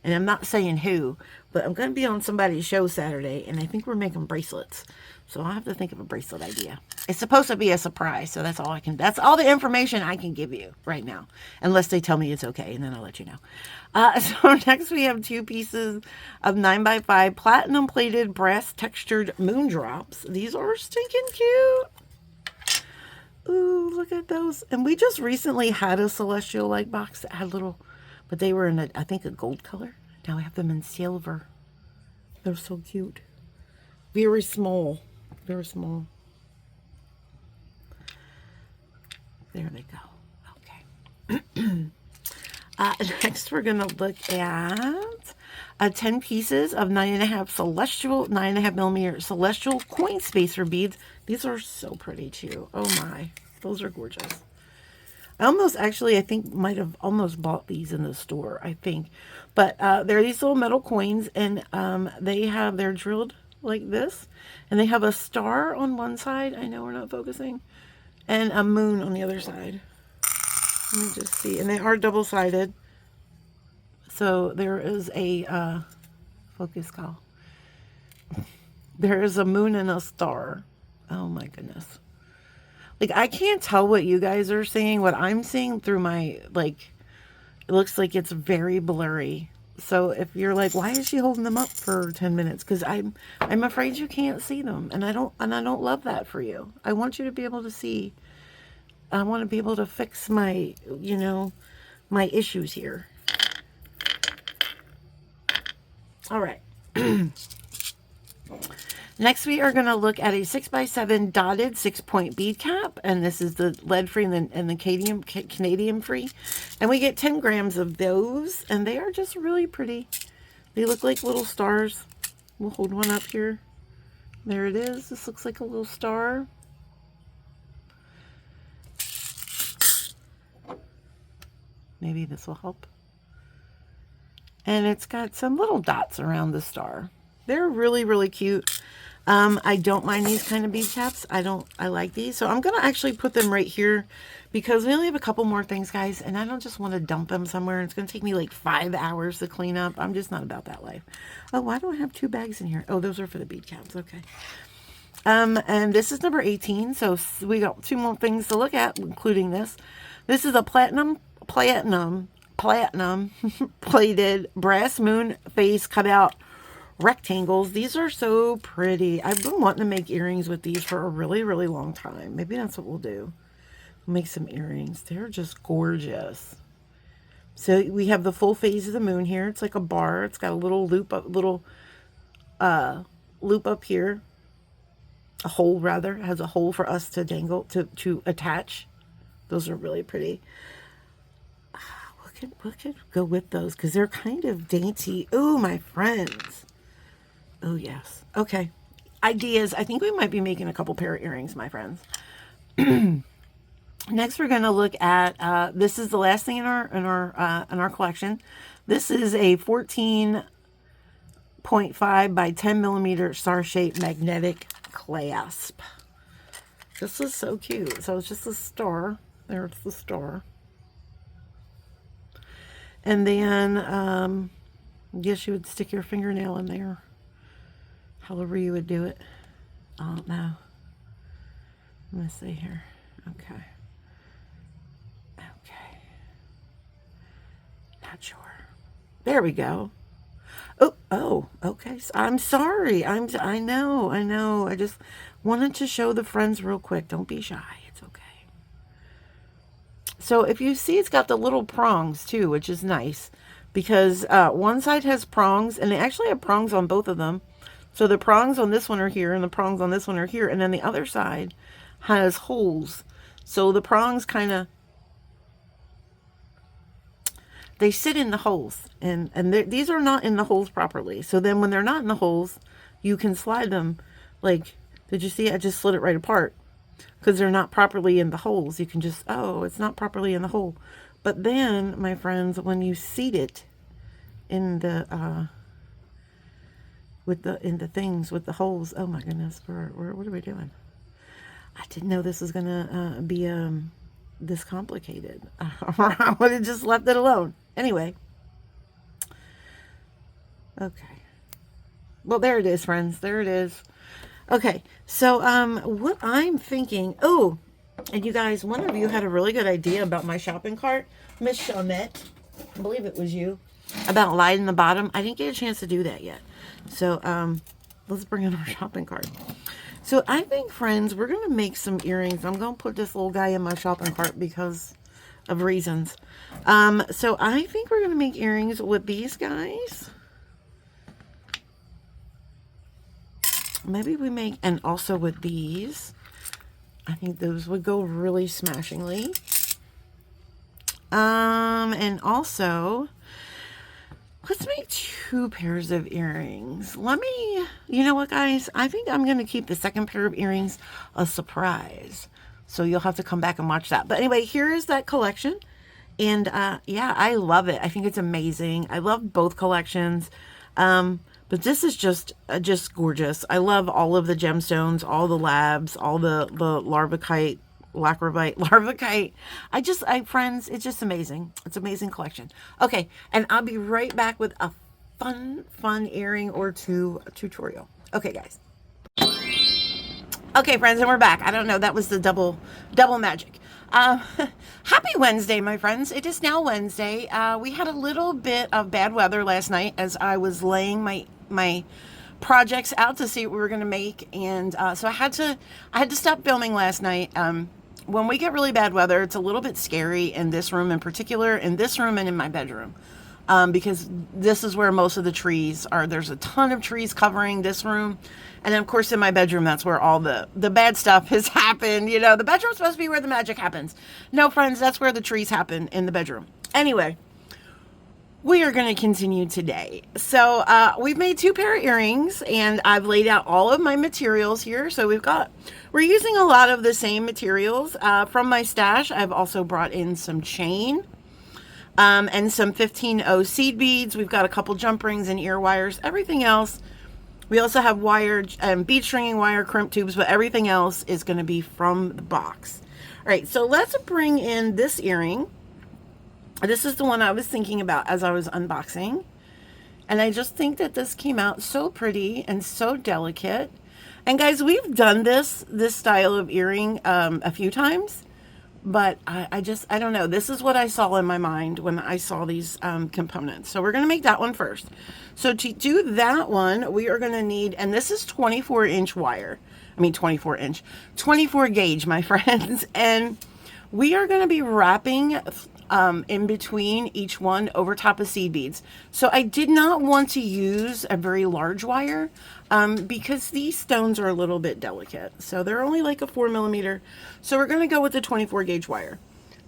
And I'm not saying who, but I'm going to be on somebody's show Saturday. And I think we're making bracelets. So I'll have to think of a bracelet idea. It's supposed to be a surprise. So that's all the information I can give you right now. Unless they tell me it's okay. And then I'll let you know. So next we have 2 pieces of 9x5 platinum plated brass textured moon drops. These are stinking cute. Ooh, look at those. And we just recently had a celestial light box that had little, but they were in, I think, a gold color. Now we have them in silver. They're so cute. Very small. Very small. There they go. Okay. Next, we're going to look at 10 pieces of 9.5 millimeter celestial coin spacer beads. These are so pretty too. Oh my, those are gorgeous. I think might have almost bought these in the store, I think. But they're these little metal coins, and they're drilled like this, and they have a star on one side. I know we're not focusing, and a moon on the other side. Let me just see. And they are double-sided. So there is a focus call. There is a moon and a star. Oh my goodness. Like, I can't tell what you guys are seeing. What I'm seeing through my, like, it looks like it's very blurry. So if you're like, why is she holding them up for 10 minutes? Because I'm afraid you can't see them. And I don't love that for you. I want you to be able to see. I want to be able to fix my, my issues here. All right. Next, we are going to look at a 6x7 dotted 6-point bead cap. And this is the lead-free and the Canadian-free. And we get 10 grams of those. And they are just really pretty. They look like little stars. We'll hold one up here. There it is. This looks like a little star. Maybe this will help. And it's got some little dots around the star. They're really, really cute. I don't mind these kind of bead caps. I like these. So I'm going to actually put them right here because we only have a couple more things, guys. And I don't just want to dump them somewhere. It's going to take me like 5 hours to clean up. I'm just not about that life. Oh, why do I have 2 bags in here? Oh, those are for the bead caps. Okay. And this is number 18. So we got 2 more things to look at, including this. This is a platinum plated brass moon face cutout rectangles. These are so pretty. I've been wanting to make earrings with these for a really, really long time. Maybe that's what we'll do. We'll make some earrings. They're just gorgeous. So we have the full phase of the moon here. It's like a bar. It's got a little loop up here. A hole, rather. It has a hole for us to dangle, to attach. Those are really pretty. What could go with those? Because they're kind of dainty. Oh, my friends. Oh, yes. Okay. Ideas. I think we might be making a couple pair of earrings, my friends. Next, we're going to look at, this is the last thing in our collection. This is a 14.5 by 10 millimeter star-shaped magnetic clasp. This is so cute. So it's just a star. There's the star. And then, I guess you would stick your fingernail in there. However you would do it. I don't know. Let me see here. Okay. Okay. Not sure. There we go. Oh, okay. I'm sorry. I know. I just wanted to show the friends real quick. Don't be shy. It's okay. So if you see, it's got the little prongs too, which is nice because one side has prongs, and they actually have prongs on both of them. So the prongs on this one are here, and the prongs on this one are here, and then the other side has holes. So the prongs kind of, they sit in the holes, and these are not in the holes properly. So then when they're not in the holes, you can slide them. Like, did you see? I just slid it right apart. Because they're not properly in the holes. You can just, oh, it's not properly in the hole. But then, my friends, when you seat it in the, in the things with the holes, oh my goodness, what are we doing? I didn't know this was gonna be this complicated. I would have just left it alone. Anyway. Okay. Well, there it is, friends. There it is. Okay. So, what I'm thinking. Oh, and you guys, one of you had a really good idea about my shopping cart, Miss Shawnette. I believe it was you, about lighting the bottom. I didn't get a chance to do that yet. So, let's bring in our shopping cart. So I think, friends, we're going to make some earrings. I'm going to put this little guy in my shopping cart because of reasons. So I think we're going to make earrings with these guys. Maybe we make, and also with these. I think those would go really smashingly. And also, let's make 2 pairs of earrings. You know what, guys? I think I'm going to keep the second pair of earrings a surprise. So you'll have to come back and watch that. But anyway, here is that collection. And yeah, I love it. I think it's amazing. I love both collections. But this is just gorgeous. I love all of the gemstones, all the labs, all the larvicite. Friends, it's just amazing. It's an amazing collection. Okay, and I'll be right back with a fun earring or 2 tutorial. Okay, guys. Okay, friends, and we're back. I don't know, that was the double magic. Happy Wednesday, my friends. It is now Wednesday. We had a little bit of bad weather last night as I was laying my projects out to see what we were going to make, and so I had to stop filming last night. When we get really bad weather, it's a little bit scary in this room in particular, in this room and in my bedroom, because this is where most of the trees are. There's a ton of trees covering this room. And then, of course, in my bedroom, that's where all the bad stuff has happened. You know, the bedroom's supposed to be where the magic happens. No, friends, that's where the trees happen, in the bedroom. Anyway, we are going to continue today. So we've made 2 pair of earrings, and I've laid out all of my materials here. So we're using a lot of the same materials from my stash. I've also brought in some chain and some 15-0 seed beads. We've got a couple jump rings and ear wires. Everything else, we also have wire and bead stringing wire, crimp tubes, but everything else is going to be from the box. All right, so let's bring in this earring. This is the one I was thinking about as I was unboxing. And I just think that this came out so pretty and so delicate. And guys, we've done this style of earring a few times. But I don't know. This is what I saw in my mind when I saw these components. So we're going to make that one first. So to do that one, we are going to need, and this is 24-inch wire. 24 gauge, my friends. And we are going to be wrapping in between each one over top of seed beads. So I did not want to use a very large wire because these stones are a little bit delicate. So they're only like a 4mm. So we're going to go with the 24 gauge wire.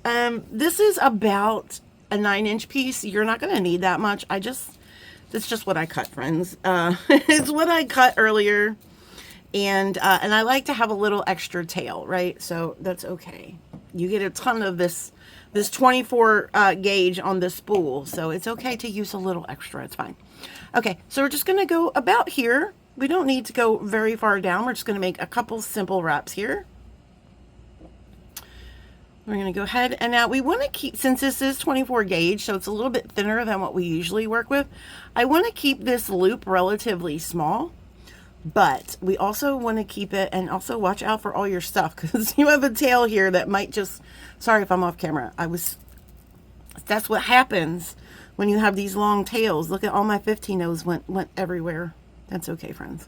This is about a 9-inch piece. You're not going to need that much. That's just what I cut, friends. It's what I cut earlier. And I like to have a little extra tail, right? So that's okay. You get a ton of this 24 gauge on this spool, so it's okay to use a little extra. It's fine. Okay, so we're just going to go about here. We don't need to go very far down. We're just going to make a couple simple wraps here. We're going to go ahead, and now we want to keep, since this is 24 gauge, so it's a little bit thinner than what we usually work with, I want to keep this loop relatively small. But we also want to keep it, and also watch out for all your stuff, because you have a tail here that might just, sorry if I'm off camera. That's what happens when you have these long tails. Look at all my 15-0s went everywhere. That's okay, friends.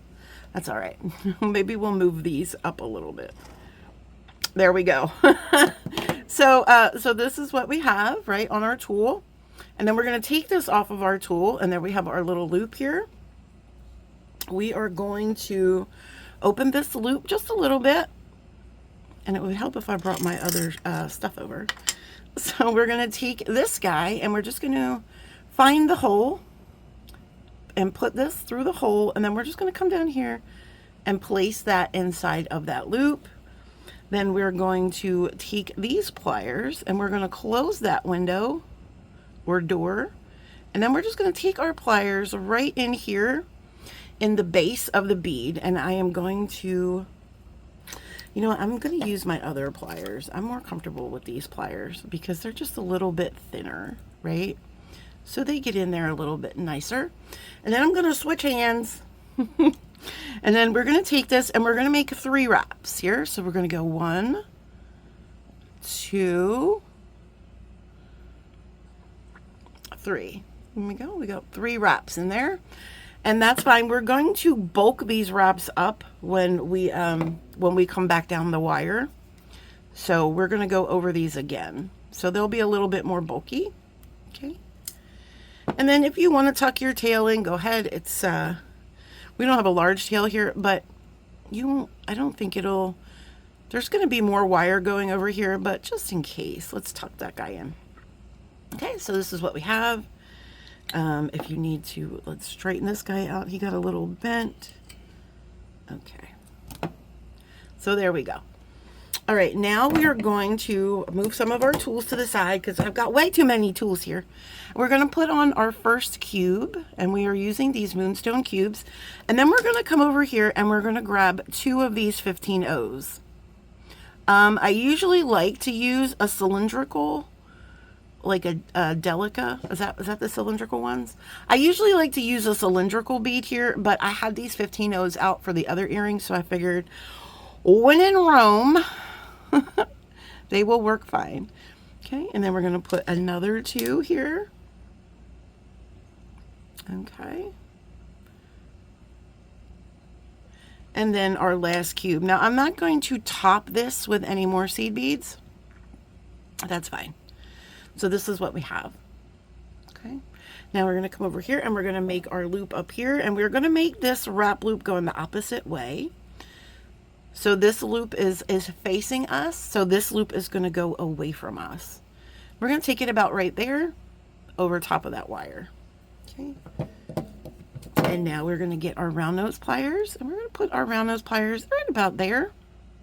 That's all right. Maybe we'll move these up a little bit. There we go. So this is what we have, right, on our tool. And then we're going to take this off of our tool, and there we have our little loop here. We are going to open this loop just a little bit, and it would help if I brought my other stuff over. So we're going to take this guy, and we're just going to find the hole and put this through the hole, and then we're just going to come down here and place that inside of that loop. Then we're going to take these pliers, and we're going to close that window or door, and then we're just going to take our pliers right in here in the base of the bead, and I am going to You know what? I'm going to use my other pliers. I'm more comfortable with these pliers because they're just a little bit thinner, right? So they get in there a little bit nicer. And then I'm going to switch hands. And then we're going to take this and we're going to make 3 wraps here. So we're going to go 1, 2, 3. Here we go. We got 3 wraps in there. And that's fine. We're going to bulk these wraps up when we come back down the wire. So we're going to go over these again. So they'll be a little bit more bulky. Okay. And then if you want to tuck your tail in, go ahead. It's we don't have a large tail here, but you won't, I don't think it'll, there's going to be more wire going over here, but just in case, let's tuck that guy in. Okay, so this is what we have. If you need to, let's straighten this guy out. He got a little bent. Okay. So there we go. All right, now we are going to move some of our tools to the side because I've got way too many tools here. We're going to put on our first cube, and we are using these moonstone cubes. And then we're going to come over here and we're going to grab 2 of these 15 O's. I usually like to use a cylindrical, like a Delica. Is that the cylindrical ones? I usually like to use a cylindrical bead here, but I had these 15 O's out for the other earrings, so I figured when in Rome, they will work fine. Okay, and then we're going to put another 2 here. Okay. And then our last cube. Now, I'm not going to top this with any more seed beads. That's fine. So this is what we have. Okay. Now we're going to come over here and we're going to make our loop up here. And we're going to make this wrap loop go in the opposite way. So this loop is facing us. So this loop is going to go away from us. We're going to take it about right there over top of that wire. Okay. And now we're going to get our round nose pliers. And we're going to put our round nose pliers right about there.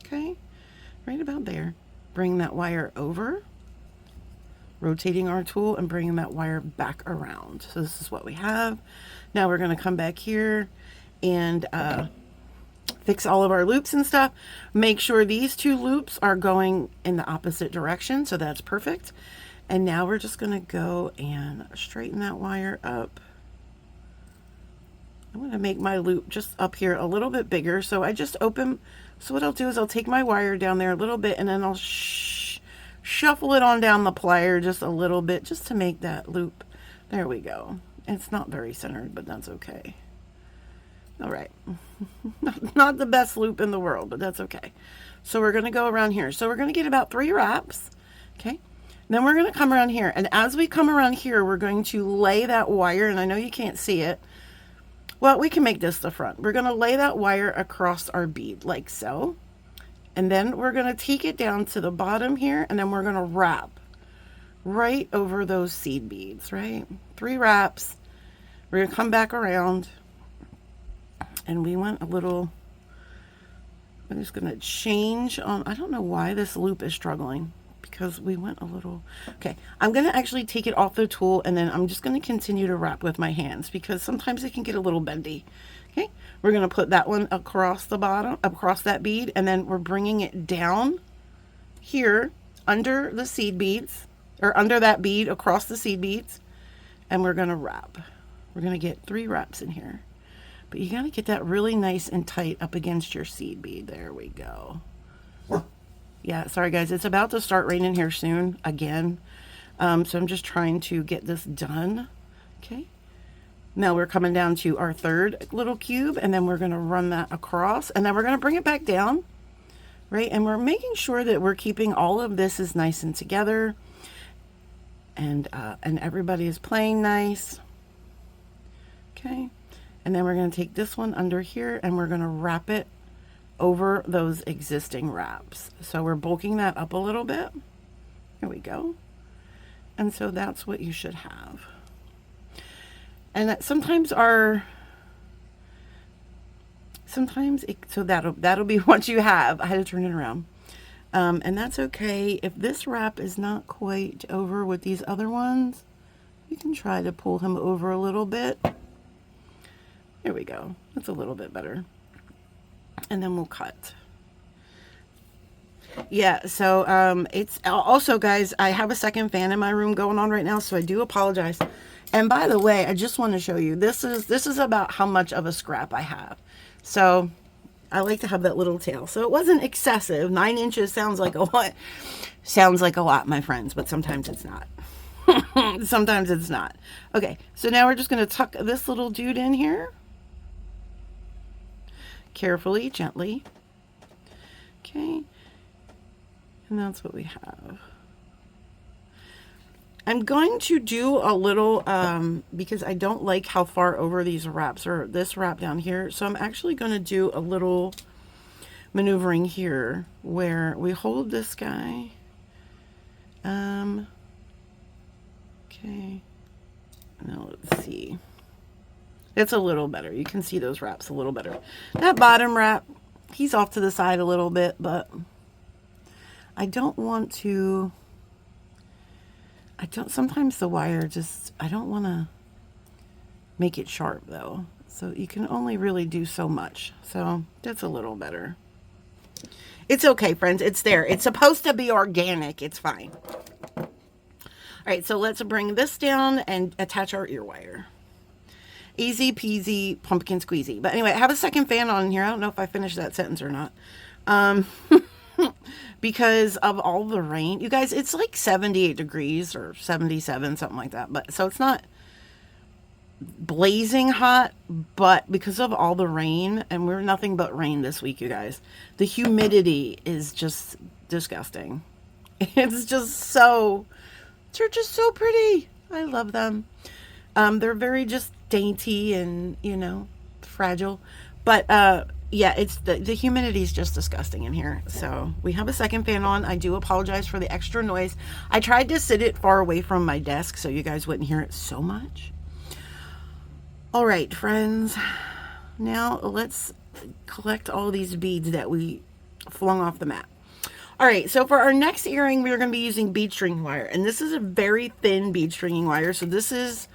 Okay. Right about there. Bring that wire over. Rotating our tool and bringing that wire back around. So this is what we have. Now we're going to come back here and fix all of our loops and stuff. Make sure these 2 loops are going in the opposite direction. So that's perfect. And now we're just going to go and straighten that wire up. I'm going to make my loop just up here a little bit bigger. So I just open. So what I'll do is I'll take my wire down there a little bit and then I'll shuffle it on down the plier just a little bit just to make that loop. There we go. It's not very centered, but that's okay. All right. Not the best loop in the world, but that's okay. So we're going to go around here. So we're going to get about 3 wraps. Okay. Then we're going to come around here. And as we come around here, we're going to lay that wire. And I know you can't see it. Well, we can make this the front. We're going to lay that wire across our bead like so. And then we're going to take it down to the bottom here. And then we're going to wrap right over those seed beads, right? 3 wraps. We're going to come back around. And we went a little, I'm just going to change on, I don't know why this loop is struggling. Because we went a little, okay, I'm going to actually take it off the tool and then I'm just going to continue to wrap with my hands because sometimes it can get a little bendy. Okay, we're going to put that one across the bottom, across that bead, and then we're bringing it down here under the seed beads, or under that bead across the seed beads, and we're going to wrap. We're going to get 3 wraps in here. But you got to get that really nice and tight up against your seed bead. There we go. Yeah, sorry guys, it's about to start raining here soon again. So I'm just trying to get this done. Okay. Now we're coming down to our 3rd little cube and then we're going to run that across and then we're going to bring it back down. Right. And we're making sure that we're keeping all of this is nice and together. And everybody is playing nice. Okay. And then we're going to take this one under here and we're going to wrap it over those existing wraps. So we're bulking that up a little bit. Here we go. And so that's what you should have. And that sometimes so that'll be what you have. I had to turn it around. And that's okay. If this wrap is not quite over with these other ones, you can try to pull him over a little bit. There we go. That's a little bit better. And then we'll cut. Yeah, so it's also, guys, I have a second fan in my room going on right now, so I do apologize. And by the way, I just want to show you, this is about how much of a scrap I have. So I like to have that little tail. So it wasn't excessive. 9 inches sounds like a lot. Sounds like a lot, my friends, but sometimes it's not. Sometimes it's not. Okay, so now we're just going to tuck this little dude in here. Carefully, gently. Okay. And that's what we have. I'm going to do a little, because I don't like how far over these wraps, or this wrap down here. So I'm actually going to do a little maneuvering here where we hold this guy. Okay. Now let's see. It's a little better. You can see those wraps a little better. That bottom wrap, he's off to the side a little bit, but I don't want to, sometimes the wire just, I don't want to make it sharp though. So you can only really do so much. So that's a little better. It's okay, friends. It's there. It's supposed to be organic. It's fine. All right, so let's bring this down and attach our ear wire. Easy peasy, pumpkin squeezy. But anyway, I have a second fan on here. I don't know if I finished that sentence or not. Because of all the rain. You guys, it's like 78 degrees or 77, something like that. But so it's not blazing hot, but because of all the rain, and we're nothing but rain this week, you guys, the humidity is just disgusting. It's just so, they're just so pretty. I love them. They're very just dainty and, you know, fragile. But yeah, it's the humidity is just disgusting in here. So we have a second fan on. I do apologize for the extra noise. I tried to sit it far away from my desk so you guys wouldn't hear it so much. All right, friends. Now let's collect all these beads that we flung off the mat. All right, so for our next earring, we're going to be using bead string wire. And this is a very thin bead stringing wire. So this is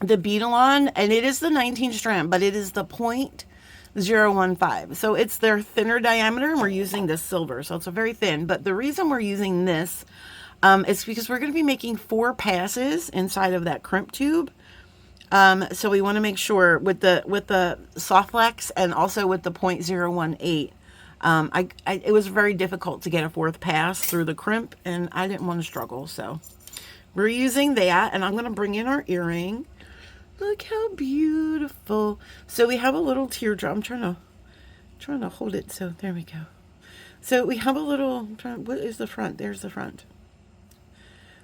the Beadalon, and it is the 19 strand, but it is the 0.015. So it's their thinner diameter, and we're using this silver. So it's a very thin. But the reason we're using this is because we're going to be making 4 passes inside of that crimp tube. So we want to make sure with the soft flex and also with the 0.018. It was very difficult to get a 4th pass through the crimp, and I didn't want to struggle. So we're using that, and I'm going to bring in our earring. Look how beautiful. So we have a little teardrop. I'm trying to hold it. So there we go. So we have a little, what is the front? There's the front.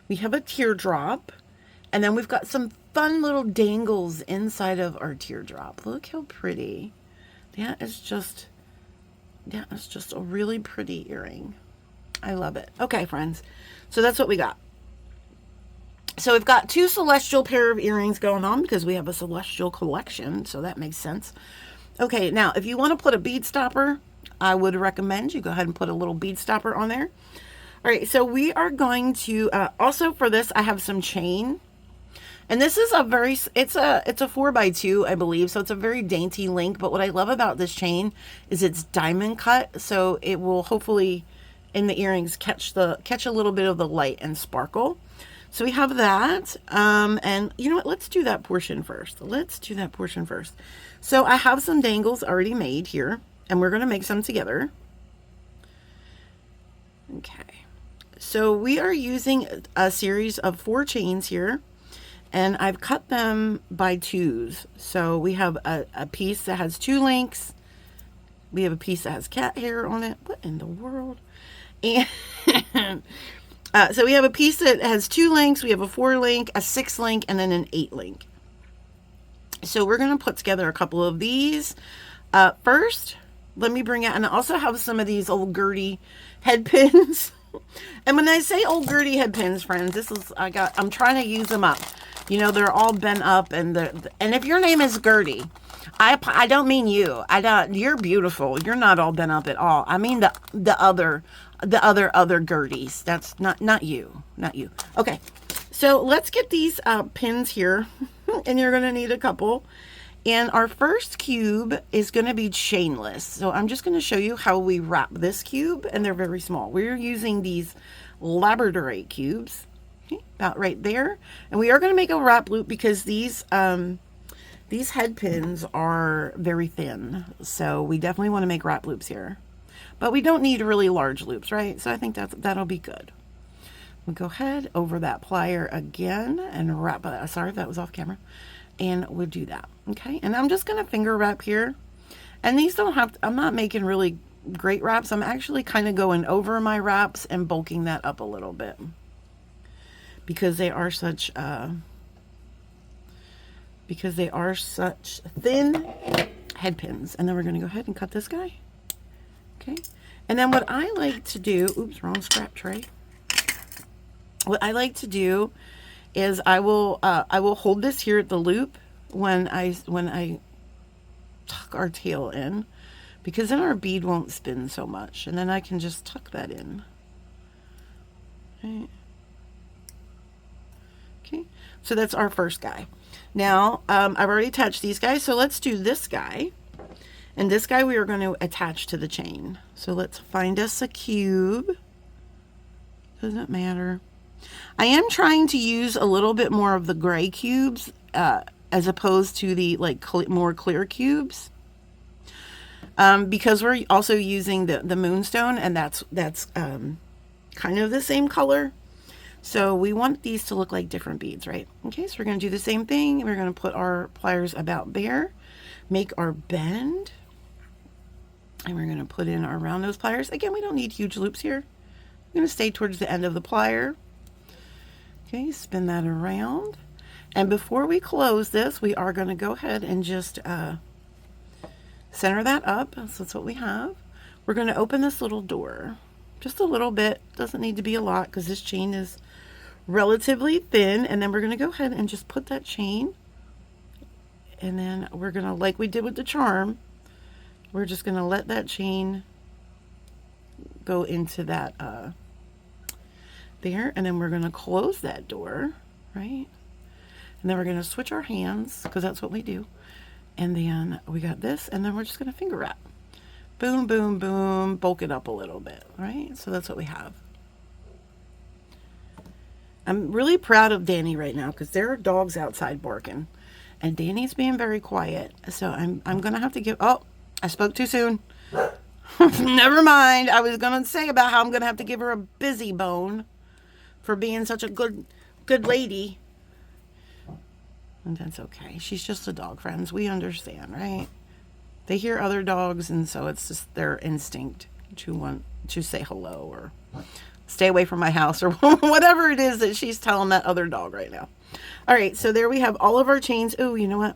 We have a teardrop, and then we've got some fun little dangles inside of our teardrop. Look how pretty. That is just a really pretty earring. I love it. Okay, friends. So that's what we got. So we've got 2 celestial pair of earrings going on because we have a celestial collection. So that makes sense. Okay, now if you want to put a bead stopper, I would recommend you go ahead and put a little bead stopper on there. All right, so we are going to, also for this, I have some chain. And this is a very, it's a 4x2, I believe. So it's a very dainty link. But what I love about this chain is it's diamond cut. So it will hopefully in the earrings catch a little bit of the light and sparkle. So we have that. And you know what? Let's do that portion first. So I have some dangles already made here, and we're going to make some together. Okay. So we are using a series of 4 chains here. And I've cut them by 2s. So we have a piece that has 2 links. We have a piece that has cat hair on it. What in the world? And so we have a piece that has 2 links. We have a 4 link, a 6 link, and then an 8 link. So we're going to put together a couple of these. First, let me bring out, and I also have some of these old Gertie head pins. And when I say old Gertie head pins, friends, I'm trying to use them up. You know, they're all bent up, and if your name is Gertie, I don't mean you. You're beautiful. You're not all bent up at all. I mean the other Gerties. That's not you. Okay. So let's get these pins here, and you're going to need a couple. And our first cube is going to be chainless. So I'm just going to show you how we wrap this cube, and they're very small. We're using these labradorite cubes, okay, about right there. And we are going to make a wrap loop because these head pins are very thin. So we definitely want to make wrap loops here. But we don't need really large loops, right? So I think that'll be good. We'll go ahead over that plier again and wrap it. Sorry if that was off camera. And we'll do that, okay? And I'm just gonna finger wrap here. And these don't have, I'm not making really great wraps. I'm actually kind of going over my wraps and bulking that up a little bit. Because they are such, thin head pins. And then we're gonna go ahead and cut this guy, okay? And then what I like to do, oops, wrong scrap tray. What I like to do is I will hold this here at the loop when I tuck our tail in, because then our bead won't spin so much, and then I can just tuck that in. Okay, so that's our first guy. Now I've already attached these guys, so let's do this guy. And this guy we are going to attach to the chain. So let's find us a cube. Doesn't matter. I am trying to use a little bit more of the gray cubes as opposed to the more clear cubes, because we're also using the moonstone, and that's kind of the same color. So we want these to look like different beads, right? Okay, so we're going to do the same thing. We're going to put our pliers about there, make our bend, and we're going to put in our round nose pliers. Again, we don't need huge loops here. I'm going to stay towards the end of the plier. Okay, spin that around. And before we close this, we are going to go ahead and just center that up. So that's what we have. We're going to open this little door just a little bit. Doesn't need to be a lot because this chain is relatively thin. And then we're going to go ahead and just put that chain. And then we're going to, like we did with the charm, we're just going to let that chain go into that there, and then we're going to close that door, right? And then we're going to switch our hands, because that's what we do. And then we got this, and then we're just going to finger wrap. Boom, boom, boom, bulk it up a little bit, right? So that's what we have. I'm really proud of Danny right now, because there are dogs outside barking, and Danny's being very quiet. So I'm going to have to give, oh, I spoke too soon. Never mind. I was going to say about how I'm going to have to give her a busy bone for being such a good lady. And that's okay. She's just a dog, friends. We understand, right? They hear other dogs, and so it's just their instinct to want to say hello or stay away from my house or whatever it is that she's telling that other dog right now. All right, so there we have all of our chains. Oh, you know what?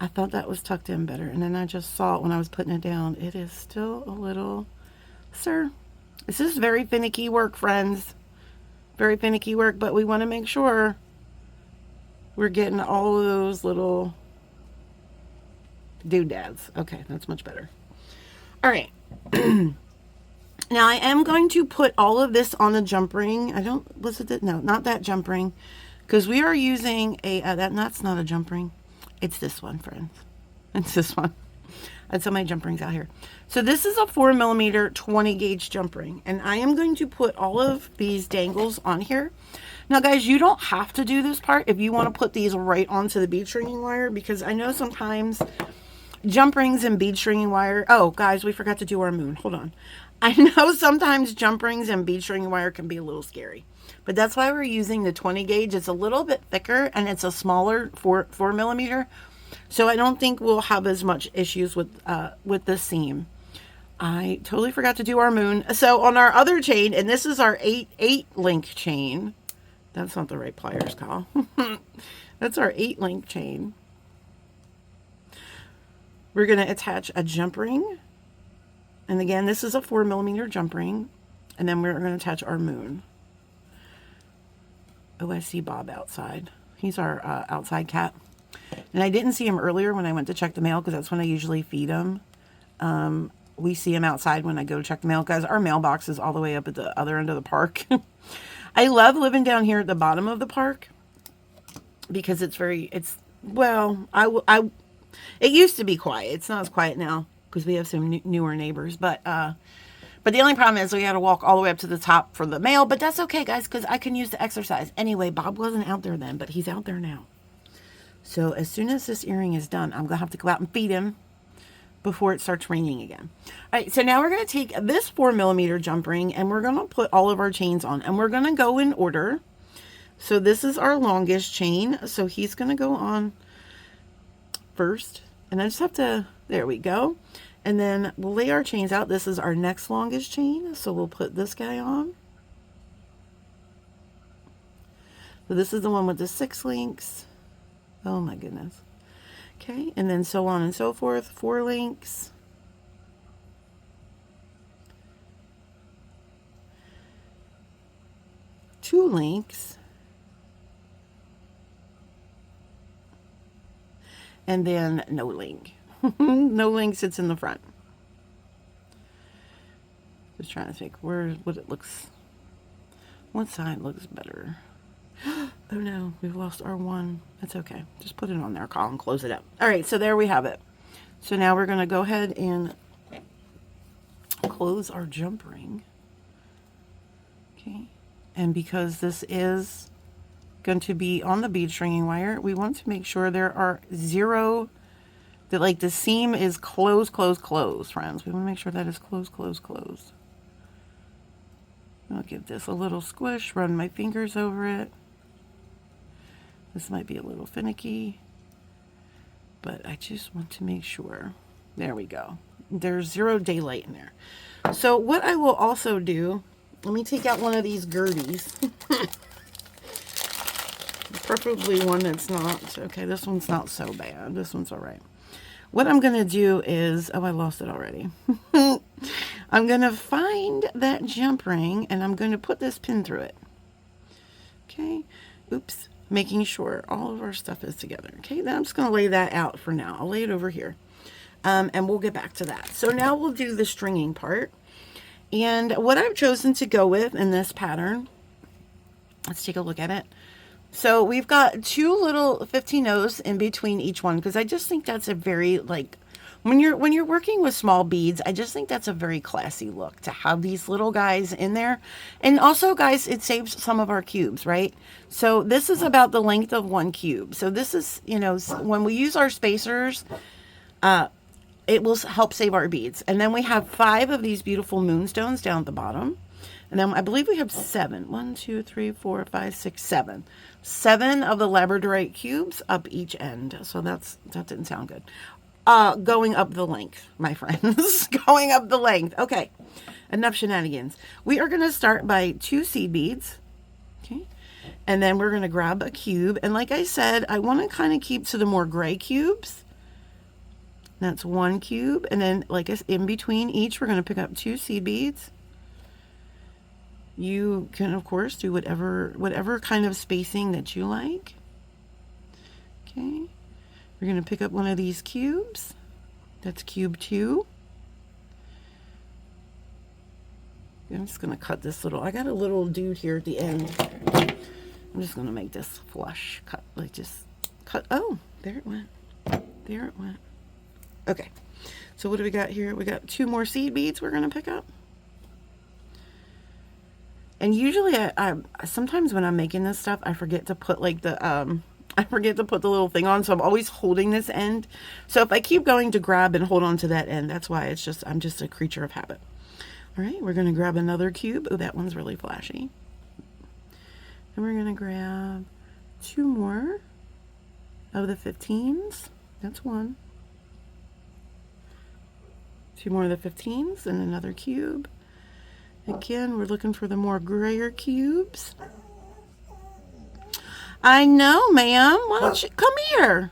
I thought that was tucked in better, and then I just saw it when I was putting it down. It is still a little, sir. This is very finicky work, friends. Very finicky work, but we want to make sure we're getting all of those little doodads. Okay, that's much better. All right. Now I am going to put all of this on the jump ring. No, not that jump ring, because we are using a, that's not a jump ring. It's this one, friends. It's this one. That's so many jump rings out here. So this is a 4mm 20 gauge jump ring, and I am going to put all of these dangles on here. Now guys, you don't have to do this part if you want to put these right onto the bead stringing wire, because I know sometimes jump rings and bead stringing wire, oh guys, we forgot to do our moon. Hold on. I know sometimes jump rings and bead stringing wire can be a little scary, but that's why we're using the 20 gauge. It's a little bit thicker and it's a smaller 4mm. So I don't think we'll have as much issues with the seam. I totally forgot to do our moon. So on our other chain, and this is our 8 link chain. That's not the right pliers, Kyle. That's our 8 link chain. We're going to attach a jump ring. And again, this is a 4mm jump ring. And then we're going to attach our moon. Oh, I see Bob outside. He's our outside cat. And I didn't see him earlier when I went to check the mail, because that's when I usually feed him. We see him outside when I go to check the mail, because our mailbox is all the way up at the other end of the park. I love living down here at the bottom of the park, because it's well, it used to be quiet. It's not as quiet now because we have some newer neighbors. But the only problem is we had to walk all the way up to the top for the mail. But that's okay, guys, because I can use the exercise. Anyway, Bob wasn't out there then, but he's out there now. So as soon as this earring is done, I'm going to have to go out and feed him before it starts raining again. All right, so now we're going to take this 4mm jump ring and we're going to put all of our chains on. And we're going to go in order. So this is our longest chain. So he's going to go on first. And I just have to, there we go. And then we'll lay our chains out. This is our next longest chain. So we'll put this guy on. So this is the one with the 6 links. Oh my goodness. Okay, and then so on and so forth. 4 links. Two links. And then no link. No link sits in the front. Just trying to think what it looks. What side looks better? Oh no, we've lost our one. That's okay. Just put it on there, Colin. Close it up. All right, so there we have it. So now we're going to go ahead and close our jump ring. Okay. And because this is going to be on the bead stringing wire, we want to make sure there are zero, that like the seam is closed, friends. We want to make sure that is closed. I'll give this a little squish, run my fingers over it. This might be a little finicky, but I just want to make sure. There we go. There's zero daylight in there. So what I will also do, let me take out one of these Gerties. Preferably one that's not, okay, this one's not so bad. This one's all right. What I'm going to do is, oh, I lost it already. I'm going to find that jump ring and I'm going to put this pin through it. Okay. Oops. Making sure all of our stuff is together. Okay, then I'm just going to lay that out for now. I'll lay it over here. And we'll get back to that. So now we'll do the stringing part. And what I've chosen to go with in this pattern, let's take a look at it. So we've got 2 little 15-0s in between each one because I just think that's a very, like, when you're working with small beads, I just think that's a very classy look to have these little guys in there. And also, guys, it saves some of our cubes, right? So this is about the length of 1 cube. So this is, you know, when we use our spacers, it will help save our beads. And then we have 5 of these beautiful moonstones down at the bottom. And then I believe we have 7. 1, 2, 3, 4, 5, 6, 7. 7 of the labradorite cubes up each end. So that didn't sound good. Going up the length, my friends. Going up the length. Okay, enough shenanigans. We are going to start by 2 seed beads. Okay, and then we're going to grab a cube. And like I said, I want to kind of keep to the more gray cubes. That's 1 cube. And then, like in between each, we're going to pick up 2 seed beads. You can, of course, do whatever kind of spacing that you like. Okay. We're going to pick up one of these cubes. That's cube 2. I'm just going to cut this little, I got a little dude here at the end. I'm just going to make this flush cut, like just cut. Oh, there it went. There it went. Okay. So what do we got here? We got 2 more seed beads we're going to pick up. And usually I sometimes when I'm making this stuff, I forget to put like the, I forget to put the little thing on, so I'm always holding this end. So if I keep going to grab and hold on to that end, that's why I'm just a creature of habit. All right, we're going to grab another cube. Oh, that one's really flashy. And we're going to grab 2 more of the 15s. That's 1. 2 more of the 15s and another cube. Again, we're looking for the more grayer cubes. I know, ma'am. Why don't you come here?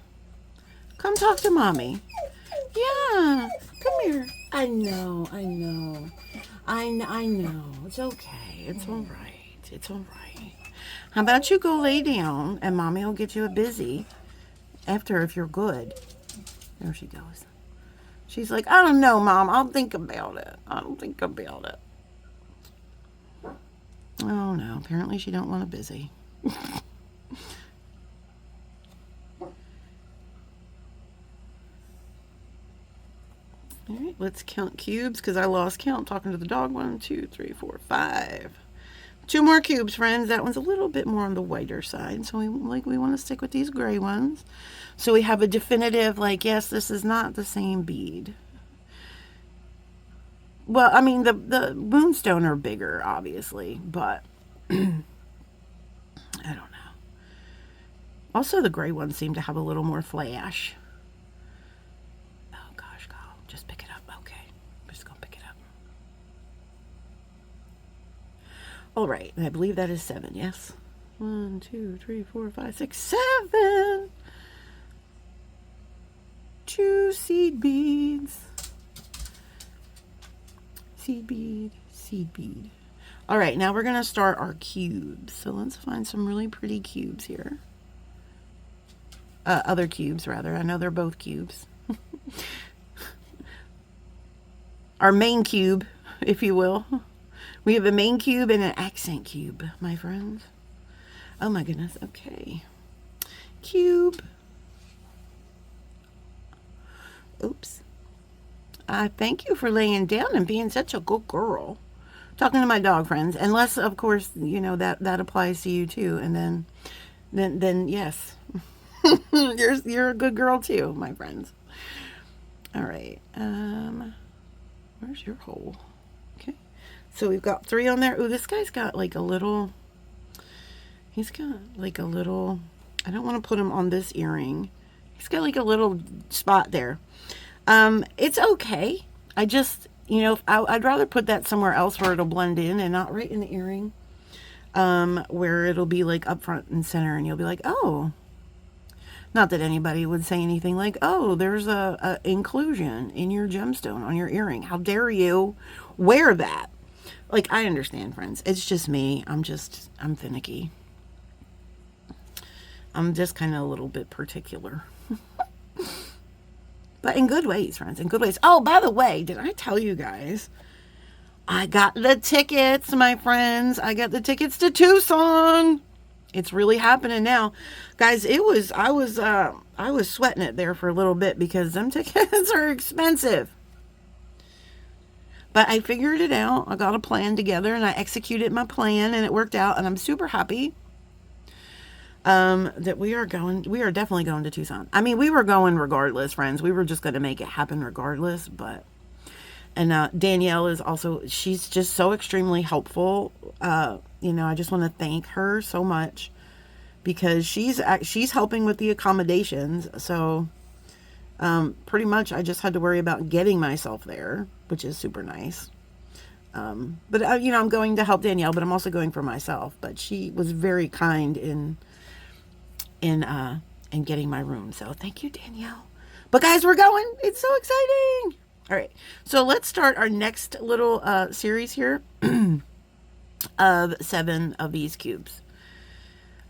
Come talk to mommy. Yeah, come here. I know. It's okay. It's all right. It's all right. How about you go lay down and mommy will get you a busy after if you're good. There she goes. She's like, I don't know, Mom. I'll think about it. I'll think about it. Oh, no. Apparently she don't want a busy. All right, let's count cubes because I lost count talking to the dog. 1, 2, 3, 4, 5. 2 more cubes, friends. That one's a little bit more on the whiter side, so we want to stick with these gray ones. So we have a definitive, like, yes, this is not the same bead. Well, I mean, the moonstone are bigger, obviously, but I don't know. Also, the gray ones seem to have a little more flash. Oh gosh, Kyle, just pick it up. Okay, I'm just gonna pick it up. All right, and I believe that is 7. Yes. 1, 2, 3, 4, 5, 6, 7. 2 seed beads. Seed bead, seed bead. All right, now we're going to start our cubes. So let's find some really pretty cubes here. Other cubes, rather. I know they're both cubes. Our main cube, if you will. We have a main cube and an accent cube, my friends. Oh my goodness, okay. Cube. Oops. Thank you for laying down and being such a good girl. Talking to my dog friends, unless of course you know that applies to you too. And then yes, you're a good girl too, my friends. All right. Where's your hole? Okay. So we've got 3 on there. Ooh, this guy's got like a little. He's got like a little. I don't want to put him on this earring. He's got like a little spot there. It's okay. I just, you know, I'd rather put that somewhere else where it'll blend in and not right in the earring, where it'll be like up front and center and you'll be like, oh, not that anybody would say anything like, oh, there's a inclusion in your gemstone on your earring. How dare you wear that? Like, I understand, friends. It's just me. I'm finicky. I'm just kind of a little bit particular. But in good ways, friends, in good ways. Oh, by the way, did I tell you guys? I got the tickets, my friends. I got the tickets to Tucson. It's really happening now. Guys, I was sweating it there for a little bit because them tickets are expensive. But I figured it out. I got a plan together and I executed my plan and it worked out and I'm super happy. That we are definitely going to Tucson. I mean, we were going regardless, friends. We were just going to make it happen regardless, and Danielle is also, she's just so extremely helpful. You know, I just want to thank her so much because she's helping with the accommodations. So, pretty much I just had to worry about getting myself there, which is super nice. But you know, I'm going to help Danielle, but I'm also going for myself, but she was very kind in getting my room. So thank you, Danielle. But guys, we're going. It's so exciting. All right. So let's start our next little series here of 7 of these cubes.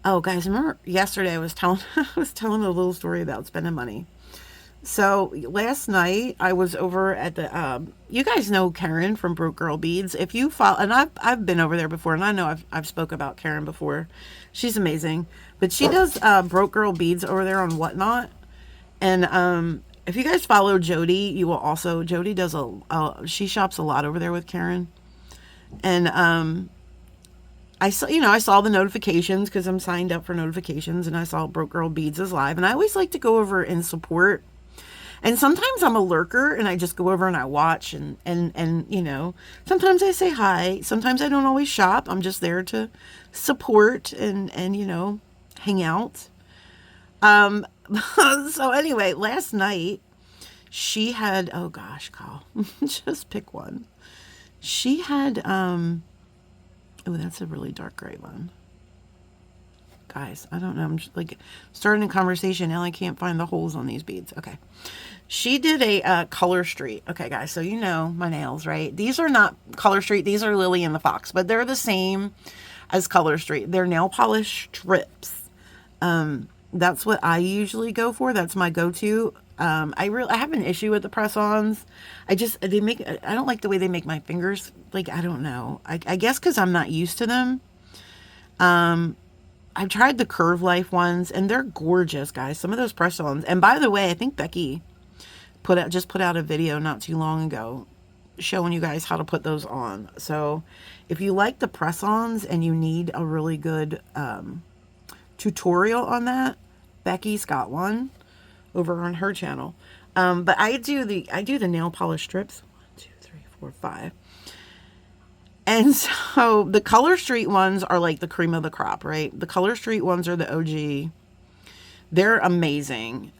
Oh, guys, remember yesterday I was telling a little story about spending money. So last night I was over at the you guys know Karen from Broke Girl Beads. If you follow, and I've been over there before, and I know I've spoke about Karen before. She's amazing, but she does Broke Girl Beads over there on Whatnot. And if you guys follow Jody, you will also, Jody does she shops a lot over there with Karen. And I saw the notifications because I'm signed up for notifications, and I saw Broke Girl Beads is live, and I always like to go over and support. And sometimes I'm a lurker and I just go over and I watch and you know, sometimes I say hi. Sometimes I don't always shop. I'm just there to support and you know, hang out. So anyway, last night she had, oh gosh, Kyle, just pick one. She had, oh, that's a really dark gray one. Guys, I don't know. I'm just like starting a conversation. Now I can't find the holes on these beads. Okay. She did a Color Street. Okay, guys. So you know my nails, right? These are not Color Street. These are Lily and the Fox, but they're the same as Color Street. They're nail polish strips. That's what I usually go for. That's my go-to. I have an issue with the press-ons. I don't like the way they make my fingers. Like, I don't know. I guess because I'm not used to them. I've tried the Curve Life ones, and they're gorgeous, guys. Some of those press-ons. And by the way, I think Becky just put out a video not too long ago showing you guys how to put those on. So if you like the press-ons and you need a really good tutorial on that, Becky's got one over on her channel. But I do the nail polish strips. 1, 2, 3, 4, 5. And so the Color Street ones are like the cream of the crop, right? The Color Street ones are the OG. They're amazing.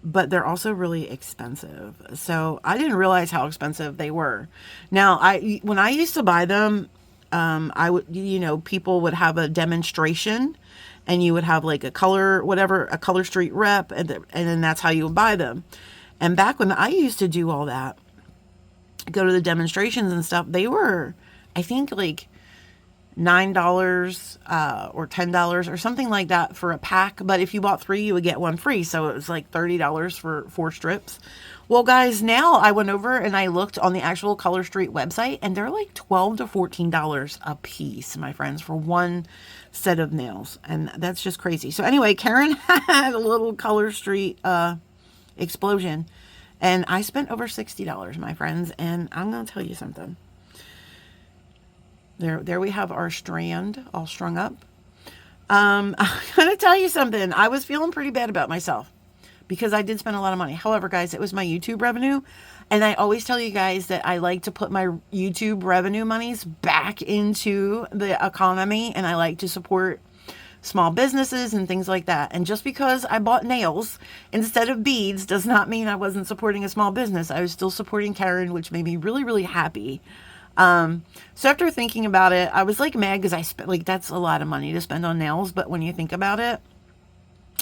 But they're also really expensive. So I didn't realize how expensive they were. Now, when I used to buy them, I would, people would have a demonstration and you would have like a Color Street rep, and then that's how you would buy them. And back when I used to do all that, go to the demonstrations and stuff, they were, I think, like $9 or $10 or something like that for a pack. But if you bought 3, you would get 1 free. So it was like $30 for 4 strips. Well, guys, now I went over and I looked on the actual Color Street website, and they're like $12 to $14 a piece, my friends, for 1 set of nails. And that's just crazy. So anyway, Karen had a little Color Street explosion, and I spent over $60, my friends. And I'm going to tell you something. There we have our strand all strung up. I'm going to tell you something. I was feeling pretty bad about myself because I did spend a lot of money. However, guys, it was my YouTube revenue. And I always tell you guys that I like to put my YouTube revenue monies back into the economy, and I like to support small businesses and things like that. And just because I bought nails instead of beads does not mean I wasn't supporting a small business. I was still supporting Karen, which made me really, really happy. So after thinking about it, I was like mad because I spent, like, that's a lot of money to spend on nails. But when you think about it,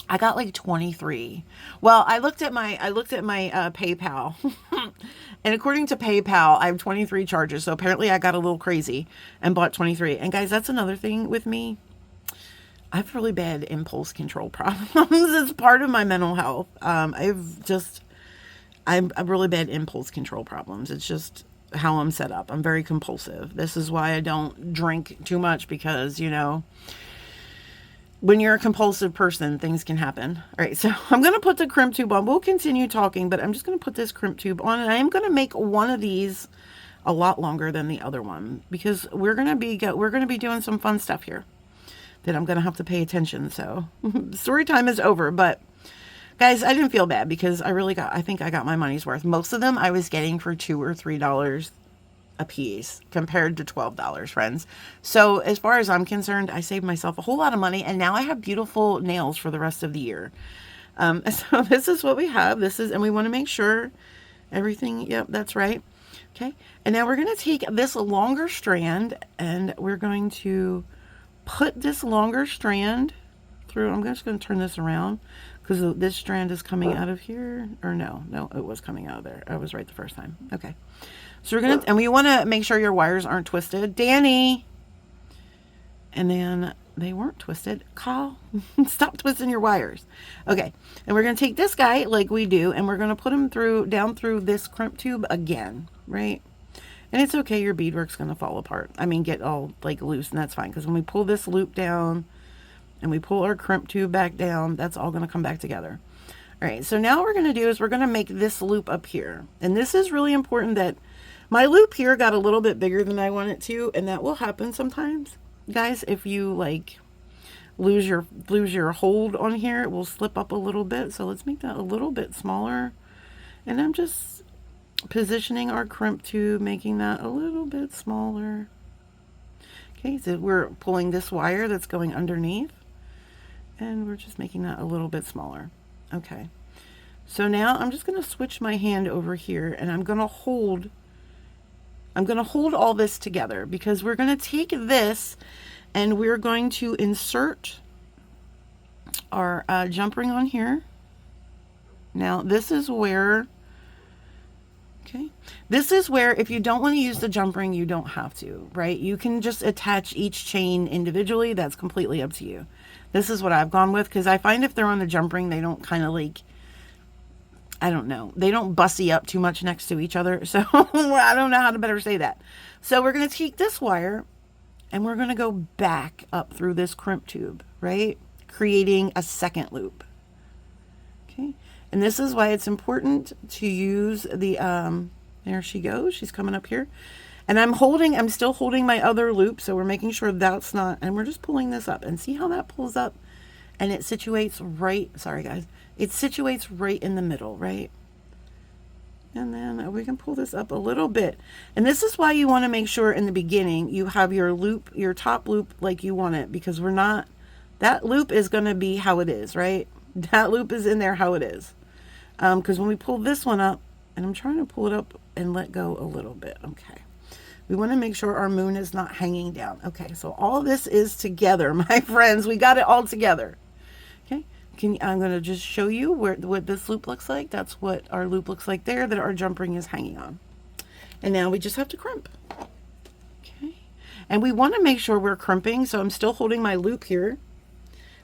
I got like 23. Well, I looked at my PayPal and according to PayPal, I have 23 charges. So apparently I got a little crazy and bought 23. And guys, that's another thing with me. I have really bad impulse control problems. It's part of my mental health. I'm really bad impulse control problems. It's just how I'm set up. I'm very compulsive. This is why I don't drink too much, because, when you're a compulsive person, things can happen. All right, so I'm going to put the crimp tube on. We'll continue talking, but I'm just going to put this crimp tube on, and I am going to make one of these a lot longer than the other one, because we're going to be doing some fun stuff here that I'm going to have to pay attention. So story time is over, but guys, I didn't feel bad because I think I got my money's worth. Most of them I was getting for $2 or $3 a piece compared to $12, friends. So as far as I'm concerned, I saved myself a whole lot of money, and now I have beautiful nails for the rest of the year. So this is what we have. And we want to make sure everything, yep, that's right. Okay. And now we're going to take this longer strand, and we're going to put this longer strand through. I'm just going to turn this around because this strand is coming out of here. Or no, it was coming out of there. I was right the first time. Okay. So we're going to, and we want to make sure your wires aren't twisted. Danny. And then they weren't twisted. Call. Stop twisting your wires. Okay. And we're going to take this guy like we do, and we're going to put him down through this crimp tube again, right? And it's okay, your beadwork's going to fall apart. I mean, get all like loose, and that's fine. Because when we pull this loop down and we pull our crimp tube back down, that's all going to come back together. All right, so now what we're going to do is we're going to make this loop up here. And this is really important that my loop here got a little bit bigger than I want it to. And that will happen sometimes, guys. If you like lose your hold on here, it will slip up a little bit. So let's make that a little bit smaller. And I'm just positioning our crimp tube, making that a little bit smaller. Okay, so we're pulling this wire that's going underneath, and we're just making that a little bit smaller. Okay, so now I'm just going to switch my hand over here, and I'm going to hold all this together, because we're going to take this and we're going to insert our jump ring on here. Now this is where if you don't want to use the jump ring, you don't have to, right? You can just attach each chain individually. That's completely up to you. This is what I've gone with, because I find if they're on the jump ring, they don't kind of like, I don't know, they don't bussy up too much next to each other. So I don't know how to better say that. So we're going to take this wire and we're going to go back up through this crimp tube, right? Creating a second loop. Okay. And this is why it's important to use the, there she goes. She's coming up here. And I'm still holding my other loop. So we're making sure that's not, and we're just pulling this up. And see how that pulls up? And it situates right, sorry guys. It situates right in the middle, right? And then we can pull this up a little bit. And this is why you want to make sure in the beginning you have your loop, your top loop like you want it. Because we're not, that loop is going to be how it is, right? That loop is in there how it is. Because when we pull this one up, and I'm trying to pull it up and let go a little bit. Okay. We want to make sure our moon is not hanging down. Okay, so all this is together, my friends. We got it all together. Okay, I'm going to just show you what this loop looks like. That's what our loop looks like there that our jump ring is hanging on. And now we just have to crimp. Okay, and we want to make sure we're crimping. So I'm still holding my loop here.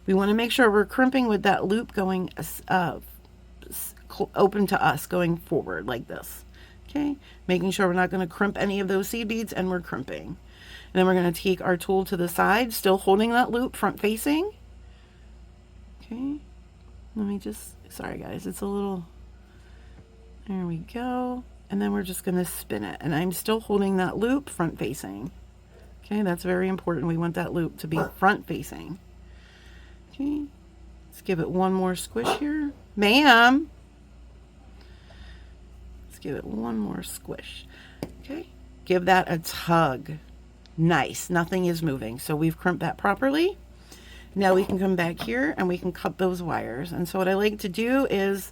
We want to make sure we're crimping with that loop going open to us, going forward like this. Okay, making sure we're not going to crimp any of those seed beads, and we're crimping. And then we're going to take our tool to the side, still holding that loop front facing. Okay, let me just, sorry guys, it's a little, there we go. And then we're just going to spin it. And I'm still holding that loop front facing. Okay, that's very important. We want that loop to be front facing. Okay, let's give it one more squish here. Ma'am. Give it one more squish. Okay, give that a tug. Nice, nothing is moving. So we've crimped that properly. Now we can come back here and we can cut those wires. And so what I like to do is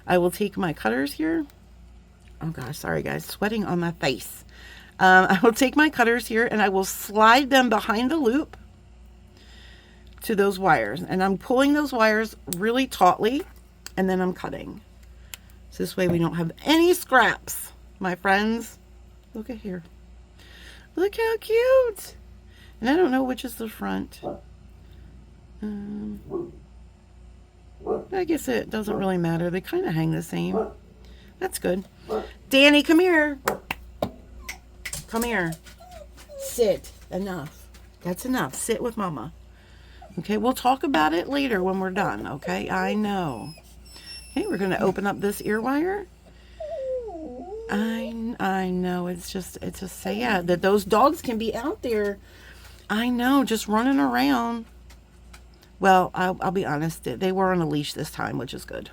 I will take my cutters here. Oh gosh, sorry guys, sweating on my face. I will take my cutters here and I will slide them behind the loop to those wires. And I'm pulling those wires really tautly, and then I'm cutting. This way we don't have any scraps, my friends. Look at here. Look how cute. And I don't know which is the front. I guess it doesn't really matter. They kind of hang the same. That's good. Danny, come here. Come here. Sit. Enough. That's enough. Sit with Mama. Okay, we'll talk about it later when we're done, okay? I know. Okay, we're going to open up this ear wire. I know, it's just sad that those dogs can be out there. I know, just running around. Well, I'll be honest, they were on a leash this time, which is good.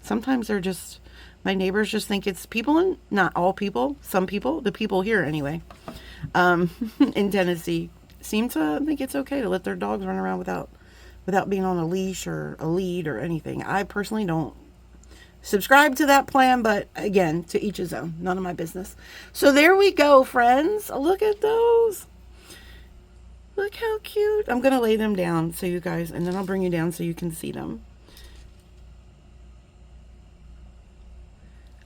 Sometimes they're just, my neighbors just think it's people, and not all people, some people, the people here anyway, in Tennessee, seem to think it's okay to let their dogs run around without being on a leash or a lead or anything. I personally don't subscribe to that plan, but again, to each his own. None of my business. So there we go, friends. Look at those. Look how cute. I'm going to lay them down so you guys, and then I'll bring you down so you can see them.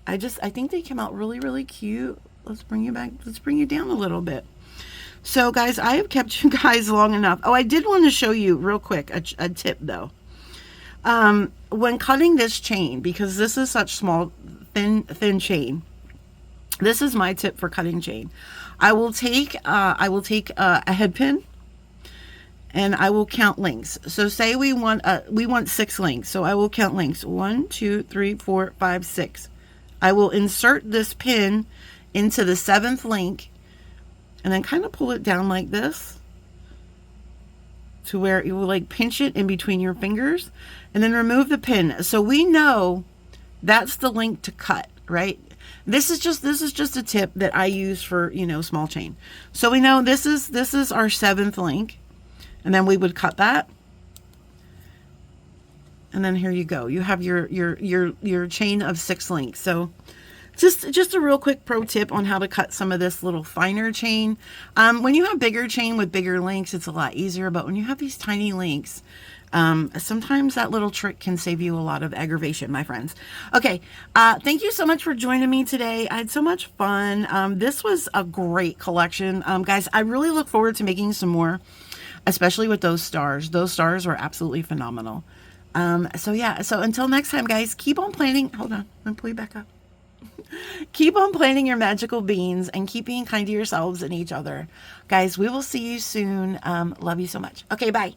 I think they came out really, really cute. Let's bring you back. Let's bring you down a little bit. So guys, I have kept you guys long enough. Oh, I did want to show you real quick a tip though. When cutting this chain, because this is such small, thin chain, this is my tip for cutting chain. I will take a head pin, and I will count links. So say we want 6 links. So I will count links. 1, 2, 3, 4, 5, 6. I will insert this pin into the 7th link, and then kind of pull it down like this to where you will like pinch it in between your fingers, and then remove the pin. So we know that's the link to cut, right? This is just a tip that I use for, small chain. So we know this is our 7th link, and then we would cut that. And then here you go. You have your chain of 6 links. So just a real quick pro tip on how to cut some of this little finer chain. When you have bigger chain with bigger links, it's a lot easier. But when you have these tiny links, sometimes that little trick can save you a lot of aggravation, my friends. Okay, thank you so much for joining me today. I had so much fun. This was a great collection. Guys, I really look forward to making some more, especially with those stars. Those stars were absolutely phenomenal. So until next time, guys, keep on planning. Hold on, let me pull you back up. Keep on planting your magical beans and keep being kind to yourselves and each other. Guys, we will see you soon. Love you so much. Okay, bye.